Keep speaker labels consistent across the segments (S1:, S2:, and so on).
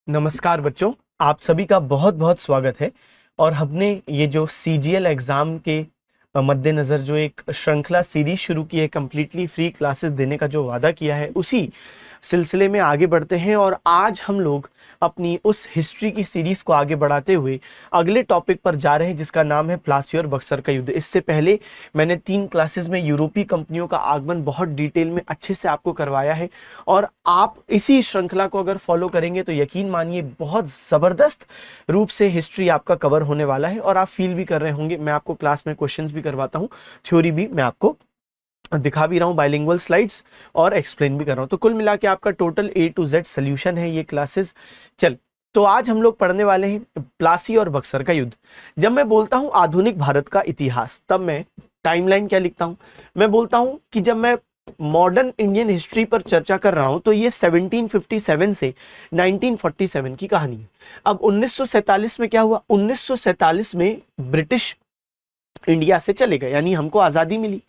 S1: नमस्कार बच्चों, आप सभी का बहुत बहुत स्वागत है। और हमने ये जो सीजीएल एग्ज़ाम के मद्देनज़र जो एक श्रृंखला सीरीज शुरू की है, कम्प्लीटली फ्री क्लासेस देने का जो वादा किया है, उसी सिलसिले में आगे बढ़ते हैं। और आज हम लोग अपनी उस हिस्ट्री की सीरीज़ को आगे बढ़ाते हुए अगले टॉपिक पर जा रहे हैं, जिसका नाम है प्लासी और बक्सर का युद्ध। इससे पहले मैंने 3 क्लासेस में यूरोपीय कंपनियों का आगमन बहुत डिटेल में अच्छे से आपको करवाया है। और आप इसी श्रृंखला को अगर फॉलो करेंगे तो यकीन मानिए बहुत ज़बरदस्त रूप से हिस्ट्री आपका कवर होने वाला है और आप फील भी कर रहे होंगे। मैं आपको क्लास में क्वेश्चंस भी करवाता हूँ, थ्योरी भी मैं आपको दिखा भी रहा हूँ, बाइलिंगुअल स्लाइड्स, और एक्सप्लेन भी कर रहा हूँ। तो कुल मिला के आपका total A to Z solution है ये क्लासेस। चल, तो आज हम लोग पढ़ने वाले हैं प्लासी और बक्सर का युद्ध। जब मैं बोलता हूँ आधुनिक भारत का इतिहास, तब मैं टाइमलाइन क्या लिखता हूँ? मैं बोलता हूँ कि जब मैं मॉडर्न इंडियन हिस्ट्री पर चर्चा कर रहा हूं तो ये 1757 से 1947 की कहानी है। अब 1947 में क्या हुआ? 1947 में ब्रिटिश इंडिया से चले गए, यानी हमको आजादी मिली।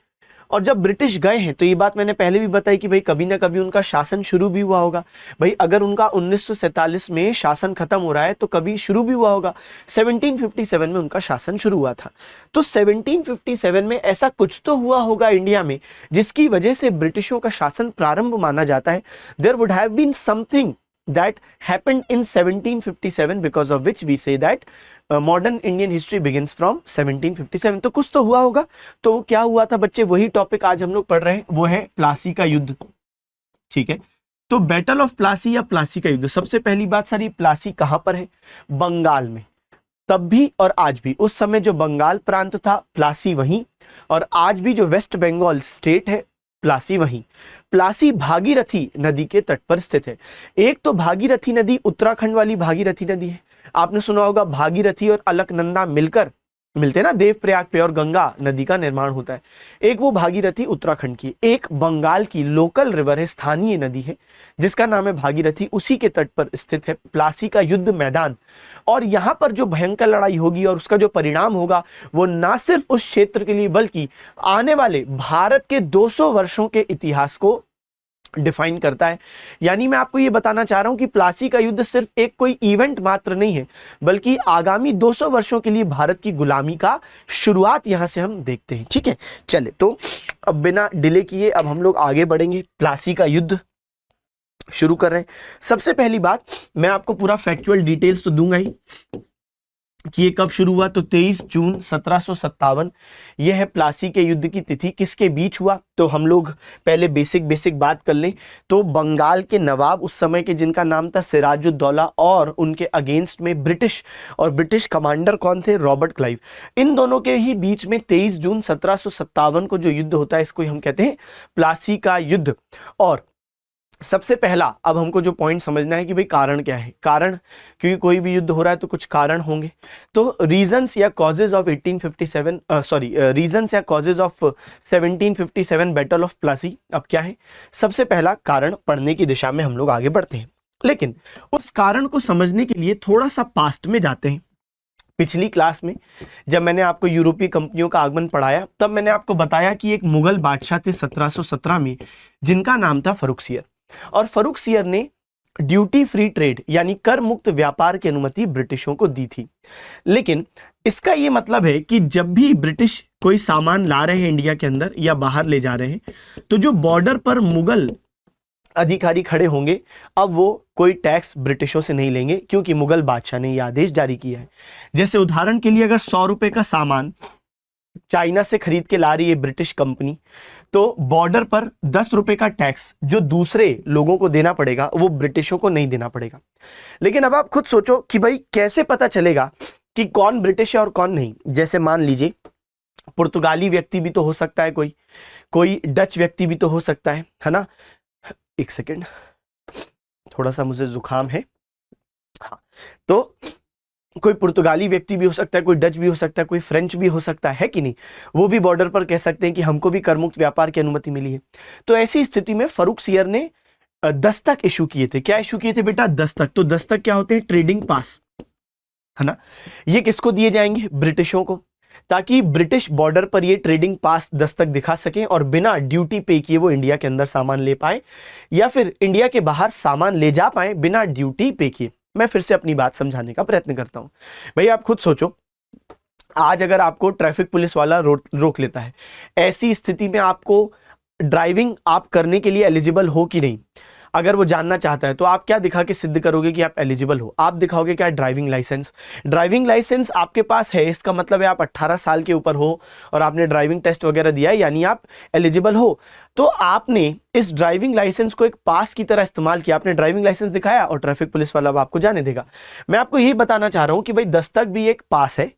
S1: और जब ब्रिटिश गए हैं तो ये बात मैंने पहले भी बताई कि भाई कभी ना कभी उनका शासन शुरू भी हुआ होगा। भाई अगर उनका 1947 में शासन खत्म हो रहा है तो कभी शुरू भी हुआ होगा। 1757 में उनका शासन शुरू हुआ था, तो 1757 में ऐसा कुछ तो हुआ होगा इंडिया में जिसकी वजह से ब्रिटिशों का शासन प्रारंभ माना जाता है। There would have been something that happened in 1757 because of which we say that modern Indian history begins from 1757। तो कुछ तो हुआ होगा। तो क्या हुआ था बच्चे, वही टॉपिक आज हम लोग पढ़ रहे हैं, वो है प्लासी का युद्ध। ठीक है, तो बैटल ऑफ प्लासी या प्लासी का युद्ध। सबसे पहली बात सर, ये प्लासी कहां पर है? बंगाल में। तब भी और आज भी, उस समय जो बंगाल प्रांत था प्लासी वहीं, और आज भी जो वेस्ट बंगाल स्टेट है प्लासी वहीं। प्लासी भागीरथी नदी के तट पर स्थित है। एक तो भागीरथी नदी उत्तराखंड वाली भागीरथी नदी है, आपने सुना होगा भागीरथी और अलकनंदा मिलकर मिलते हैं ना, देवप्रयाग पे, और गंगा नदी का निर्माण होता है। एक वो भागीरथी उत्तराखंड की, एक बंगाल की लोकल रिवर है, स्थानीय नदी है जिसका नाम है भागीरथी। उसी के तट पर स्थित है प्लासी का युद्ध मैदान। और यहां पर जो भयंकर लड़ाई होगी और उसका जो परिणाम होगा वो ना सिर्फ उस क्षेत्र के लिए बल्कि आने वाले भारत के 200 वर्षों के इतिहास को डिफाइन करता है। यानी मैं आपको यह बताना चाह रहा हूं कि प्लासी का युद्ध सिर्फ एक कोई इवेंट मात्र नहीं है, बल्कि आगामी 200 वर्षों के लिए भारत की गुलामी का शुरुआत यहां से हम देखते हैं। ठीक है, चले तो अब बिना डिले किए अब हम लोग आगे बढ़ेंगे, प्लासी का युद्ध शुरू कर रहे हैं। सबसे पहली बात, मैं आपको पूरा फैक्चुअल डिटेल्स तो दूंगा ही कि ये कब शुरू हुआ। तो 23 जून 1757 ये है प्लासी के युद्ध की तिथि। किसके बीच हुआ? तो हम लोग पहले बेसिक बात कर लें तो बंगाल के नवाब उस समय के, जिनका नाम था सिराजुद्दौला, और उनके अगेंस्ट में ब्रिटिश, और ब्रिटिश कमांडर कौन थे? Robert Clive. इन दोनों के ही बीच में 23 जून 1757 को जो युद्ध होता है, इसको हम कहते हैं प्लासी का युद्ध। और सबसे पहला अब हमको जो पॉइंट समझना है कि भाई कारण क्या है। कारण, क्योंकि कोई भी युद्ध हो रहा है तो कुछ कारण होंगे। तो रीजंस या causes of 1757 battle of Plassey अब क्या है? सबसे पहला कारण पढ़ने की दिशा में हम लोग आगे बढ़ते हैं, लेकिन उस कारण को समझने के लिए थोड़ा सा पास्ट में जाते हैं। पिछली क्लास में जब मैंने आपको यूरोपीय कंपनियों का आगमन पढ़ाया, तब मैंने आपको बताया कि एक मुगल बादशाह थे 1717 में, जिनका नाम था फर्रुखसियर। और फर्रुखसियर ने ड्यूटी फ्री ट्रेड यानी कर मुक्त व्यापार की अनुमति ब्रिटिशों को दी थी। लेकिन इसका यह मतलब है कि जब भी ब्रिटिश कोई सामान ला रहे हैं इंडिया के अंदर या बाहर ले जा रहे हैं, तो जो बॉर्डर पर मुगल अधिकारी खड़े होंगे, अब वो कोई टैक्स ब्रिटिशों से नहीं लेंगे, क्योंकि मुगल बादशाह ने यह आदेश जारी किया है। जैसे उदाहरण के लिए, अगर 100 रुपए का सामान चाइना से खरीद के ला रही है ब्रिटिश कंपनी, तो बॉर्डर पर 10 रुपए का टैक्स जो दूसरे लोगों को देना पड़ेगा, वो ब्रिटिशों को नहीं देना पड़ेगा। लेकिन अब आप खुद सोचो कि भाई कैसे पता चलेगा कि कौन ब्रिटिश है और कौन नहीं। जैसे मान लीजिए पुर्तगाली व्यक्ति भी तो हो सकता है, कोई डच व्यक्ति भी तो हो सकता है ना। एक सेकेंड, थोड़ा सा मुझे जुकाम है। हाँ, तो कोई पुर्तगाली व्यक्ति भी हो सकता है, कोई डच भी हो सकता है, कोई फ्रेंच भी हो सकता है कि नहीं। वो भी बॉर्डर पर कह सकते हैं कि हमको भी करमुक्त व्यापार की अनुमति मिली है। तो ऐसी स्थिति में फर्रुखसियर ने दस्तक इशू किए थे। क्या इशू किए थे बेटा? दस्तक। तो दस्तक क्या होते हैं? ट्रेडिंग पास, है ना। ये किसको दिए जाएंगे? ब्रिटिशों को, ताकि ब्रिटिश बॉर्डर पर ये ट्रेडिंग पास दस्तक दिखा सकें और बिना ड्यूटी पे किए वो इंडिया के अंदर सामान ले पाए, या फिर इंडिया के बाहर सामान ले जा पाए बिना ड्यूटी पे किए। मैं फिर से अपनी बात समझाने का प्रयत्न करता हूं। भाई आप खुद सोचो, आज अगर आपको ट्रैफिक पुलिस वाला रोक लेता है, ऐसी स्थिति में आपको ड्राइविंग आप करने के लिए एलिजिबल हो कि नहीं, अगर वो जानना चाहता है तो आप क्या दिखा के सिद्ध करोगे कि आप एलिजिबल हो? आप दिखाओगे क्या? Driving licence. ड्राइविंग लाइसेंस आपके पास है, इसका मतलब है आप 18 साल के ऊपर हो और आपने ड्राइविंग टेस्ट वगैरह दिया है, यानी आप एलिजिबल हो। तो आपने इस ड्राइविंग लाइसेंस को एक पास की तरह इस्तेमाल किया, आपने ड्राइविंग लाइसेंस दिखाया और ट्रैफिक पुलिस वाला अब आपको जाने देगा। मैं आपको यही बताना चाह रहा हूं कि भाई दस्तक भी एक पास है,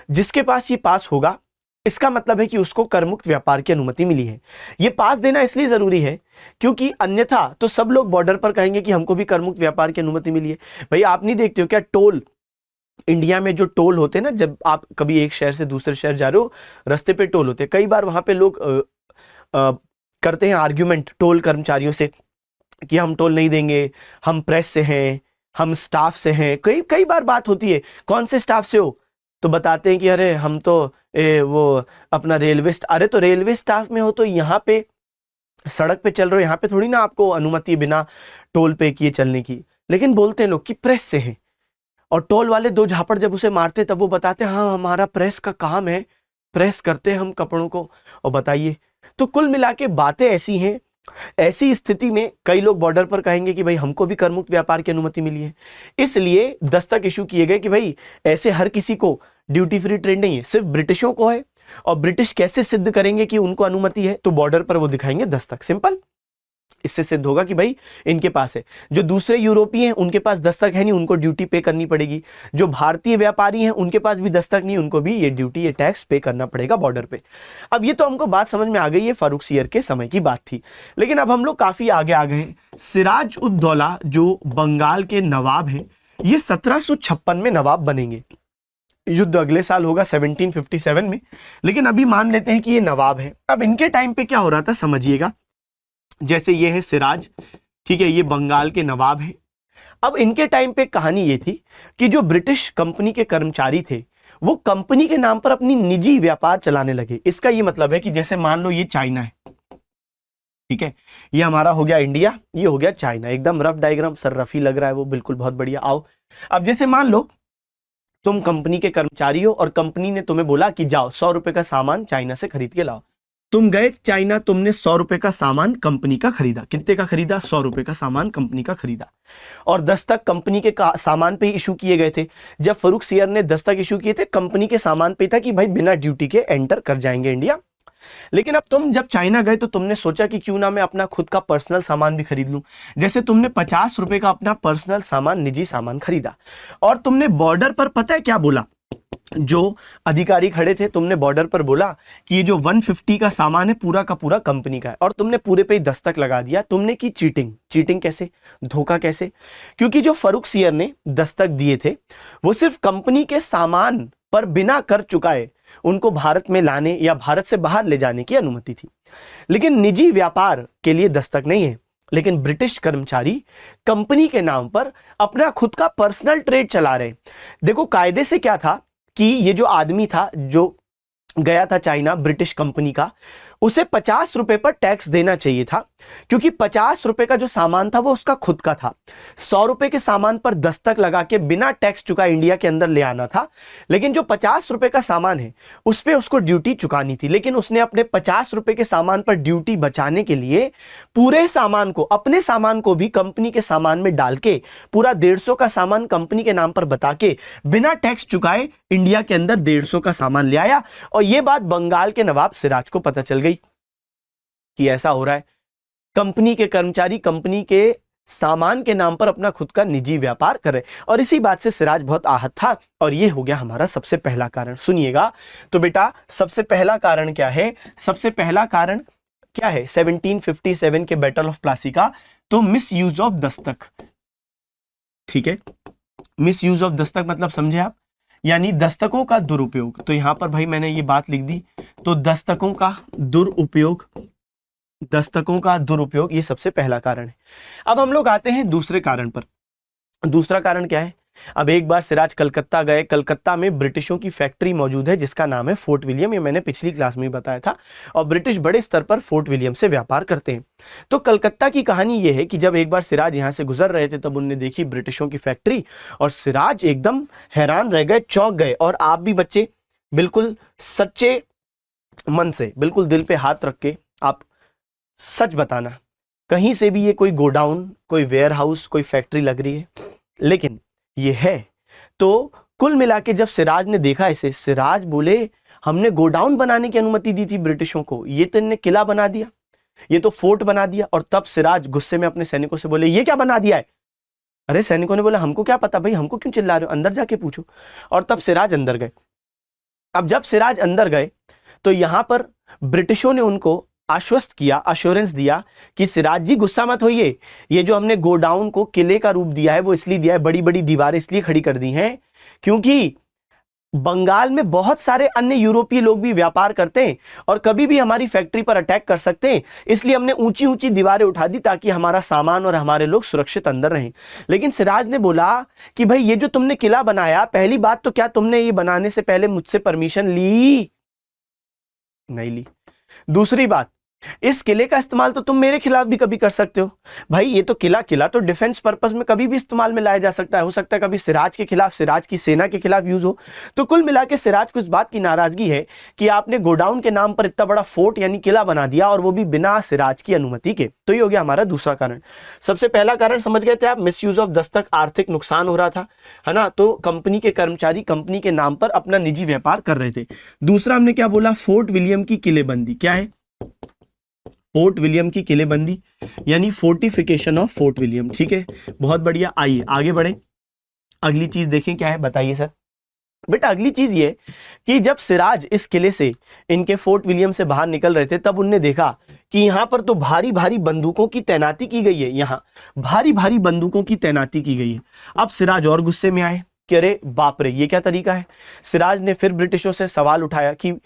S1: जिसके पास ये पास होगा इसका मतलब है कि उसको करमुक्त व्यापार की अनुमति मिली है। ये पास देना इसलिए जरूरी है क्योंकि अन्यथा तो सब लोग बॉर्डर पर कहेंगे कि हमको भी करमुक्त व्यापार की अनुमति मिली है। भाई आप नहीं देखते हो क्या, टोल इंडिया में जो टोल होते हैं ना, जब आप कभी एक शहर से दूसरे शहर जा रहे हो, रास्ते पे टोल होते हैं, कई बार वहां पे लोग करते हैं आर्ग्यूमेंट टोल कर्मचारियों से कि हम टोल नहीं देंगे, हम प्रेस से हैं, हम स्टाफ से हैं। कई कई बार बात होती है, कौन से स्टाफ से हो? तो बताते हैं कि अरे हम तो वो अपना रेलवे अरे तो रेलवे स्टाफ में हो तो यहाँ पे सड़क पे चल रहे हो, यहाँ पे थोड़ी ना आपको अनुमति बिना टोल पे किए चलने की। लेकिन बोलते हैं लोग कि प्रेस से हैं, और टोल वाले दो झापड़ जब उसे मारते तब वो बताते हैं हाँ हमारा प्रेस का काम है, प्रेस करते हैं हम कपड़ों को। और बताइए, तो कुल मिला के बातें ऐसी हैं। ऐसी स्थिति में कई लोग बॉर्डर पर कहेंगे कि भाई हमको भी करमुक्त व्यापार की अनुमति मिली है, इसलिए दस्तक इशू किए गए कि भाई ऐसे हर किसी को ड्यूटी फ्री ट्रेड नहीं है, सिर्फ ब्रिटिशों को है। और ब्रिटिश कैसे सिद्ध करेंगे कि उनको अनुमति है? तो बॉर्डर पर वो दिखाएंगे दस्तक, सिंपल। इससे सिद्ध होगा कि भाई इनके पास है। जो दूसरे यूरोपीय हैं उनके पास दस्तक है नहीं, उनको ड्यूटी पे करनी पड़ेगी। जो भारतीय व्यापारी हैं उनके पास भी दस्तक नहीं, उनको भी ये ड्यूटी, ये टैक्स पे करना पड़ेगा बॉर्डर पे। अब ये तो हमको बात समझ में आ गई, ये फारूक सियर के समय की बात थी। लेकिन अब हम लोग काफी आगे आ गए हैं। सिराज उद दौला जो बंगाल के नवाब हैं, ये 1756 में नवाब बनेंगे। युद्ध अगले साल होगा 1757 में, लेकिन अभी मान लेते हैं कि ये नवाब है। अब इनके टाइम पे क्या हो रहा था समझिएगा। जैसे ये है सिराज, ठीक है, ये बंगाल के नवाब हैं। अब इनके टाइम पे कहानी ये थी कि जो ब्रिटिश कंपनी के कर्मचारी थे वो कंपनी के नाम पर अपनी निजी व्यापार चलाने लगे। इसका ये मतलब है कि जैसे मान लो ये चाइना है, ठीक है, ये हमारा हो गया इंडिया, ये हो गया चाइना। एकदम रफ डायग्राम, सर रफी लग रहा है वो, बिल्कुल बहुत बढ़िया। आओ, अब जैसे मान लो तुम कंपनी के कर्मचारी हो और कंपनी ने तुम्हें बोला कि जाओ 100 रुपए का सामान चाइना से खरीद के लाओ। तुम गए चाइना, तुमने 100 रुपए का सामान कंपनी का खरीदा। कितने का खरीदा? 100 रुपए का सामान कंपनी का खरीदा। और दस्तक कंपनी के सामान पे ही इशू किए गए थे। जब फारूक सियर ने दस्तक इशू किए थे, कंपनी के सामान पे था कि भाई बिना ड्यूटी के एंटर कर जाएंगे इंडिया। लेकिन अब तुम जब चाइना गए तो तुमने सोचा कि क्यों ना मैं अपना खुद का पर्सनल सामान भी खरीद लूं। जैसे तुमने 50 रुपए का अपना पर्सनल सामान, निजी सामान खरीदा, और तुमने बॉर्डर पर पता है क्या बोला? जो अधिकारी खड़े थे, तुमने बॉर्डर पर बोला कि ये जो 150 का सामान है पूरा का पूरा कंपनी का है, और तुमने पूरे पे ही दस्तक लगा दिया। तुमने की चीटिंग। चीटिंग कैसे? धोखा कैसे? क्योंकि जो फारूक सियर ने दस्तक दिए थे वो सिर्फ कंपनी के सामान पर बिना कर चुकाए उनको भारत में लाने या भारत से बाहर ले जाने की अनुमति थी, लेकिन निजी व्यापार के लिए दस्तक नहीं है। लेकिन ब्रिटिश कर्मचारी कंपनी के नाम पर अपना खुद का पर्सनल ट्रेड चला रहे। देखो कायदे से क्या था कि ये जो आदमी था जो गया था चाइना, ब्रिटिश कंपनी का, उसे 50 रुपए पर टैक्स देना चाहिए था, क्योंकि 50 रुपए का जो सामान था वो उसका खुद का था। 100 रुपए के सामान पर दस्तक लगा के बिना टैक्स चुकाए इंडिया के अंदर ले आना था। लेकिन जो 50 रुपए का सामान है उस पर उसको ड्यूटी चुकानी थी। लेकिन उसने अपने 50 रुपए के सामान पर ड्यूटी बचाने के लिए पूरे सामान को, अपने सामान को भी कंपनी के सामान में डाल के, पूरा 150 का सामान कंपनी के नाम पर बता के बिना टैक्स चुकाए इंडिया के अंदर 150 का सामान ले आया। और यह बात बंगाल के नवाब सिराज को पता चल गई कि ऐसा हो रहा है। कंपनी के कर्मचारी कंपनी के सामान के नाम पर अपना खुद का निजी व्यापार करे, और इसी बात से सिराज बहुत आहत था। और ये हो गया हमारा सबसे पहला कारण। सुनिएगा तो बेटा, सबसे पहला कारण क्या है? सबसे पहला कारण क्या है 1757 के बैटल ऑफ प्लासी का? तो मिस यूज ऑफ दस्तक। ठीक है, मिस यूज ऑफ दस्तक मतलब समझे आप, यानी दस्तकों का दुरुपयोग। तो यहां पर भाई मैंने ये बात लिख दी, तो दस्तकों का दुरुपयोग, दस्तकों का दुरुपयोग, ये सबसे पहला कारण है। अब हम लोग आते हैं दूसरे कारण पर। दूसरा कारण क्या है अब एक बार सिराज कलकत्ता गए, कलकत्ता में ब्रिटिशों की फैक्ट्री मौजूद है जिसका नाम है फोर्ट विलियम, ये मैंने पिछली क्लास में ही बताया था, और ब्रिटिश बड़े स्तर पर फोर्ट विलियम से व्यापार करते हैं। तो कलकत्ता की कहानी ये है कि जब एक बार सिराज यहां से गुजर रहे थे तब उन्होंने देखी ब्रिटिशों की फैक्ट्री, और सिराज एकदम हैरान रह गए, चौंक गए। और आप भी बच्चे बिल्कुल सच्चे मन से, बिल्कुल दिल पे हाथ रख के आप सच बताना, कहीं से भी ये कोई गोडाउन, कोई वेयर हाउस, कोई फैक्ट्री लग रही है? लेकिन ये है। तो कुल मिला के जब सिराज ने देखा इसे, सिराज बोले हमने गोडाउन बनाने की अनुमति दी थी ब्रिटिशों को, ये तो इन्होंने किला बना दिया, ये तो फोर्ट बना दिया। और तब सिराज गुस्से में अपने सैनिकों से बोले ये क्या बना दिया है? अरे सैनिकों ने बोला हमको क्या पता भाई, हमको क्यों चिल्ला रहे हो, अंदर जाके पूछो। और तब सिराज अंदर गए। अब जब सिराज अंदर गए तो यहां पर ब्रिटिशों ने उनको आश्वस्त किया, अश्योरेंस दिया कि सिराज जी गुस्सा मत होइए, ये जो हमने गोडाउन को किले का रूप दिया है वो इसलिए दिया है, बड़ी बड़ी दीवारें इसलिए खड़ी कर दी हैं क्योंकि बंगाल में बहुत सारे अन्य यूरोपीय लोग भी व्यापार करते हैं और कभी भी हमारी फैक्ट्री पर अटैक कर सकते हैं, इसलिए हमने ऊंची ऊंची दीवारें उठा दी ताकि हमारा सामान और हमारे लोग सुरक्षित अंदर रहें। लेकिन सिराज ने बोला कि भाई ये जो तुमने किला बनाया, पहली बात तो क्या तुमने ये बनाने से पहले मुझसे परमिशन ली? नहीं ली। दूसरी बात, इस किले का इस्तेमाल तो तुम मेरे खिलाफ भी कभी कर सकते हो। भाई ये तो किला तो डिफेंस पर्पस में कभी भी इस्तेमाल में लाया जा सकता है, हो सकता है कभी सिराज के खिलाफ, सिराज की सेना के खिलाफ यूज हो। तो कुल मिला के सिराज को इस बात की नाराजगी है कि आपने गोडाउन के नाम पर इतना बड़ा फोर्ट यानी किला बना दिया और वो भी बिना सिराज की अनुमति के। तो ये हो गया हमारा दूसरा कारण। सबसे पहला कारण समझ गए थे आप, मिस यूज ऑफ दस्तक, आर्थिक नुकसान हो रहा था, है ना, तो कंपनी के कर्मचारी कंपनी के नाम पर अपना निजी व्यापार कर रहे थे। दूसरा हमने क्या बोला, फोर्ट विलियम की किलेबंदी। क्या है? फोर्ट विलियम की किलेबंदी यानी फोर्टिफिकेशन ऑफ फोर्ट विलियम। ठीक है, बहुत बढ़िया। आइए आगे बढ़े, अगली चीज देखें क्या है, बताइए सर। बेटा अगली चीज ये कि जब सिराज इस किले से, इनके फोर्ट विलियम से बाहर निकल रहे थे तब उनने देखा कि यहां पर तो भारी भारी बंदूकों की तैनाती की गई है, यहां भारी भारी बंदूकों की तैनाती की गई है। अब सिराज और गुस्से में आए कि अरे बाप रे, ये क्या तरीका है। सिराज ने फिर ब्रिटिशों से सवाल उठाया कि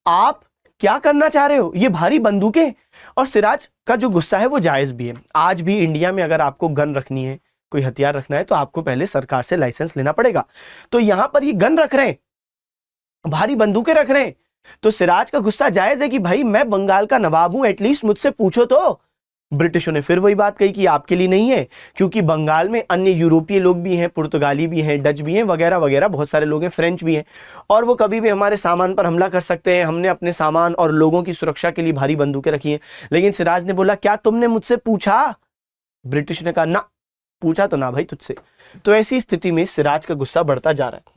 S1: आप क्या करना चाह रहे हो, ये भारी बंदूकें। और सिराज का जो गुस्सा है वो जायज भी है। आज भी इंडिया में अगर आपको गन रखनी है, कोई हथियार रखना है, तो आपको पहले सरकार से लाइसेंस लेना पड़ेगा। तो यहां पर ये गन रख रहे हैं, भारी बंदूकें रख रहे हैं, तो सिराज का गुस्सा जायज है कि भाई मैं बंगाल का नवाब हूं, एटलीस्ट मुझसे पूछो तो। ब्रिटिशों ने फिर वही बात कही कि आपके लिए नहीं है, क्योंकि बंगाल में अन्य यूरोपीय लोग भी हैं, पुर्तगाली भी हैं, डच भी हैं, वगैरह वगैरह, बहुत सारे लोग हैं, फ्रेंच भी हैं, और वो कभी भी हमारे सामान पर हमला कर सकते हैं। हमने अपने सामान और लोगों की सुरक्षा के लिए भारी बंदूकें रखी हैं। लेकिन सिराज ने बोला क्या तुमने मुझसे पूछा? ब्रिटिश ने कहा ना, पूछा तो ना भाई तुझसे। तो ऐसी स्थिति में सिराज का गुस्सा बढ़ता जा रहा है।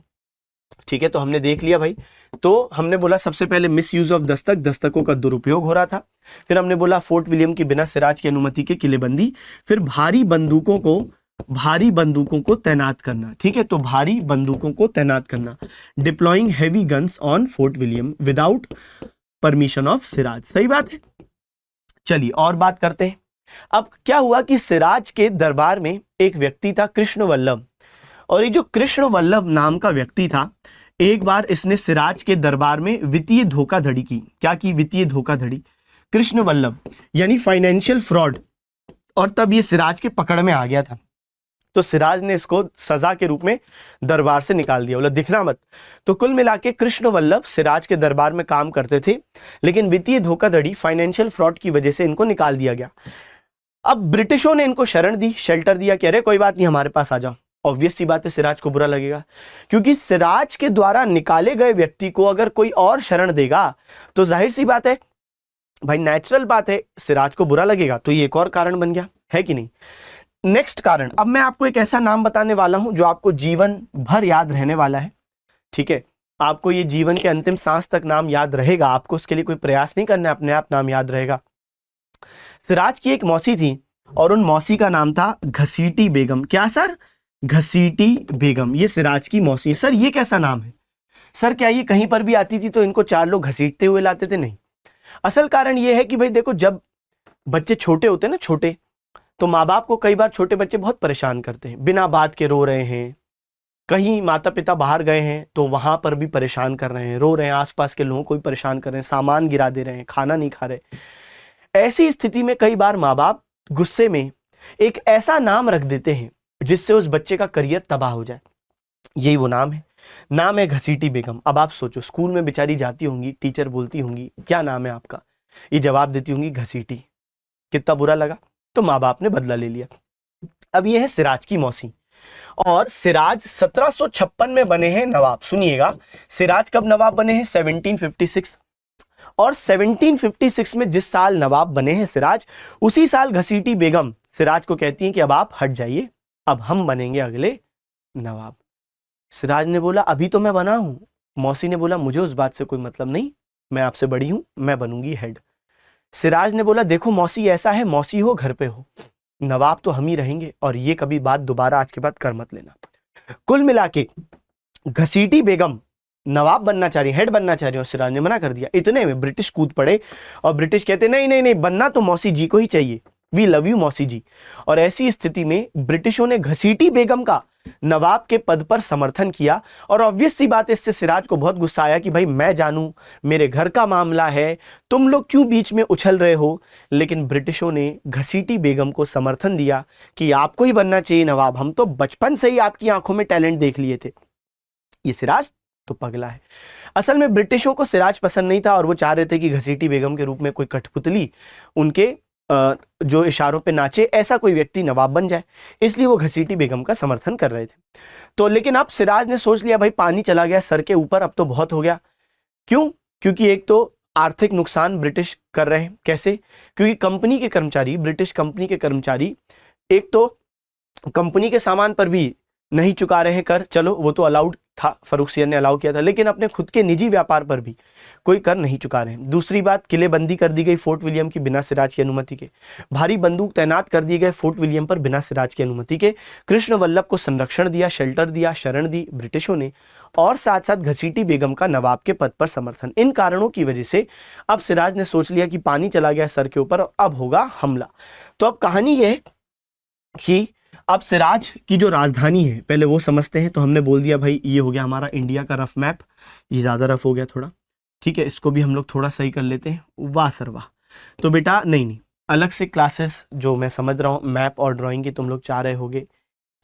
S1: ठीक है, तो हमने देख लिया भाई। तो हमने बोला सबसे पहले मिस यूज ऑफ दस्तक, दस्तकों का दुरुपयोग हो रहा था। फिर हमने बोला फोर्ट विलियम की बिना सिराज की अनुमति के किलेबंदी। फिर भारी बंदूकों को तैनात करना। ठीक है, तो भारी बंदूकों को तैनात करना, deploying heavy guns on fort William without permission of Siraj. सही बात है। चलिए और बात करते हैं। अब क्या हुआ कि सिराज के दरबार में एक व्यक्ति था कृष्ण वल्लभ, और ये जो कृष्ण वल्लभ नाम का व्यक्ति था, एक बार इसने सिराज के दरबार में वित्तीय धोखाधड़ी की। क्या की? वित्तीय धोखाधड़ी। कृष्ण वल्लभ यानी फाइनेंशियल फ्रॉड। और तब ये सिराज के पकड़ में आ गया था, तो सिराज ने इसको सजा के रूप में दरबार से निकाल दिया, बोला दिखना मत। तो कुल मिला के कृष्ण वल्लभ सिराज के दरबार में काम करते थे, लेकिन वित्तीय धोखाधड़ी, फाइनेंशियल फ्रॉड की वजह से इनको निकाल दिया गया। अब ब्रिटिशों ने इनको शरण दी, शेल्टर दिया कि अरे कोई बात नहीं, हमारे पास आ जाओ। ऑब्वियस सी बात है सिराज को बुरा लगेगा, क्योंकि सिराज के द्वारा निकाले गए व्यक्ति को अगर कोई और शरण देगा तो जाहिर सी बात है भाई, नेचुरल बात है, सिराज को बुरा लगेगा। तो ये एक और कारण बन गया, है कि नहीं। नेक्स्ट कारण, अब मैं आपको एक ऐसा नाम बताने वाला हूं जो आपको जीवन भर याद रहने वाला है। ठीक है, आपको ये जीवन के अंतिम सांस तक नाम याद रहेगा, आपको उसके लिए कोई प्रयास नहीं करना है, अपने आप नाम याद रहेगा। सिराज की एक मौसी थी और उन मौसी का नाम था घसीटी बेगम। क्या सर? घसीटी बेगम, ये सिराज की मौसी। सर ये कैसा नाम है? सर क्या ये कहीं पर भी आती थी तो इनको चार लोग घसीटते हुए लाते थे? नहीं, असल कारण ये है कि भाई देखो, जब बच्चे छोटे होते हैं ना, छोटे, तो माँ बाप को कई बार छोटे बच्चे बहुत परेशान करते हैं, बिना बात के रो रहे हैं, कहीं माता पिता बाहर गए हैं तो वहां पर भी परेशान कर रहे हैं, रो रहे हैं, आसपास के लोगों को भी परेशान कर रहे हैं, सामान गिरा दे रहे हैं, खाना नहीं खा रहे। ऐसी स्थिति में कई बार माँ बाप गुस्से में एक ऐसा नाम रख देते हैं जिससे उस बच्चे का करियर तबाह हो जाए। यही वो नाम है घसीटी बेगम। अब आप सोचो, स्कूल में बेचारी जाती होंगी, टीचर बोलती होंगी क्या नाम है आपका, ये जवाब देती होंगी घसीटी। कितना बुरा लगा। तो माँ बाप ने बदला ले लिया। अब ये है सिराज की मौसी। और सिराज 1756 में बने हैं नवाब। सुनिएगा, सिराज कब नवाब बने हैं? 1756। और 1756 में जिस साल नवाब बने हैं सिराज, उसी साल घसीटी बेगम सिराज को कहती हैं कि अब आप हट जाइए, अब हम बनेंगे अगले नवाब। सिराज ने बोला अभी तो मैं बना हूं। मौसी ने बोला मुझे उस बात से कोई मतलब नहीं, मैं आपसे बड़ी हूं, मैं बनूंगी हेड। सिराज ने बोला देखो मौसी, ऐसा है, मौसी हो घर पे हो, नवाब तो हम ही रहेंगे, और ये कभी बात दोबारा आज के बाद कर मत लेना। कुल मिला के घसीटी बेगम नवाब बनना चाह रही, हेड बनना चाह रही, और सिराज ने मना कर दिया। इतने में ब्रिटिश कूद पड़े और ब्रिटिश कहते नहीं नहीं नहीं, बनना तो मौसी जी को ही चाहिए, वी लव यू मौसी जी। और ऐसी स्थिति में ब्रिटिशों ने घसीटी बेगम का नवाब के पद पर समर्थन किया। और ऑब्वियस सी बात है, इससे सिराज को बहुत गुस्सा आया कि भाई मैं जानूं, मेरे घर का मामला है, तुम लोग क्यों बीच में उछल रहे हो। लेकिन ब्रिटिशों ने घसीटी बेगम को समर्थन दिया कि आपको ही बनना चाहिए नवाब, हम तो बचपन से ही आपकी आंखों में टैलेंट देख लिए थे। ये सिराज तो पगला है। असल में ब्रिटिशों को सिराज पसंद नहीं था, और वो चाह रहे थे कि घसीटी बेगम के रूप में कोई कठपुतली उनके जो इशारों पे नाचे, ऐसा कोई व्यक्ति नवाब बन जाए, इसलिए वो घसीटी बेगम का समर्थन कर रहे थे। तो लेकिन अब सिराज ने सोच लिया भाई पानी चला गया सर के ऊपर, अब तो बहुत हो गया। क्यों? क्योंकि एक तो आर्थिक नुकसान ब्रिटिश कर रहे हैं। कैसे? क्योंकि कंपनी के कर्मचारी, ब्रिटिश कंपनी के कर्मचारी, एक तो कंपनी के सामान पर भी नहीं चुका रहे हैं कर, चलो वो तो अलाउड था, फर्रुख सियर ने अलाउ किया था, लेकिन अपने खुद के निजी व्यापार पर भी कोई कर नहीं चुका रहे हैं। दूसरी बात, किलेबंदी कर दी गई फोर्ट विलियम की बिना सिराज की अनुमति के। भारी बंदूक तैनात कर दिए गए फोर्ट विलियम पर बिना सिराज की अनुमति के। कृष्ण वल्लभ को संरक्षण दिया, शेल्टर दिया, शरण दी ब्रिटिशों ने, और साथ साथ घसीटी बेगम का नवाब के पद पर समर्थन। इन कारणों की वजह से अब सिराज ने सोच लिया कि पानी चला गया सर के ऊपर, अब होगा हमला। तो अब कहानी यह है कि अब सिराज की जो राजधानी है पहले वो समझते हैं। तो हमने बोल दिया भाई ये हो गया हमारा इंडिया का रफ मैप, ये ज़्यादा रफ हो गया थोड़ा, ठीक है, इसको भी हम लोग थोड़ा सही कर लेते हैं। वाह सर वाह। तो बेटा नहीं, अलग से क्लासेस जो मैं समझ रहा हूँ मैप और ड्राइंग की, तुम लोग चाह रहे होगे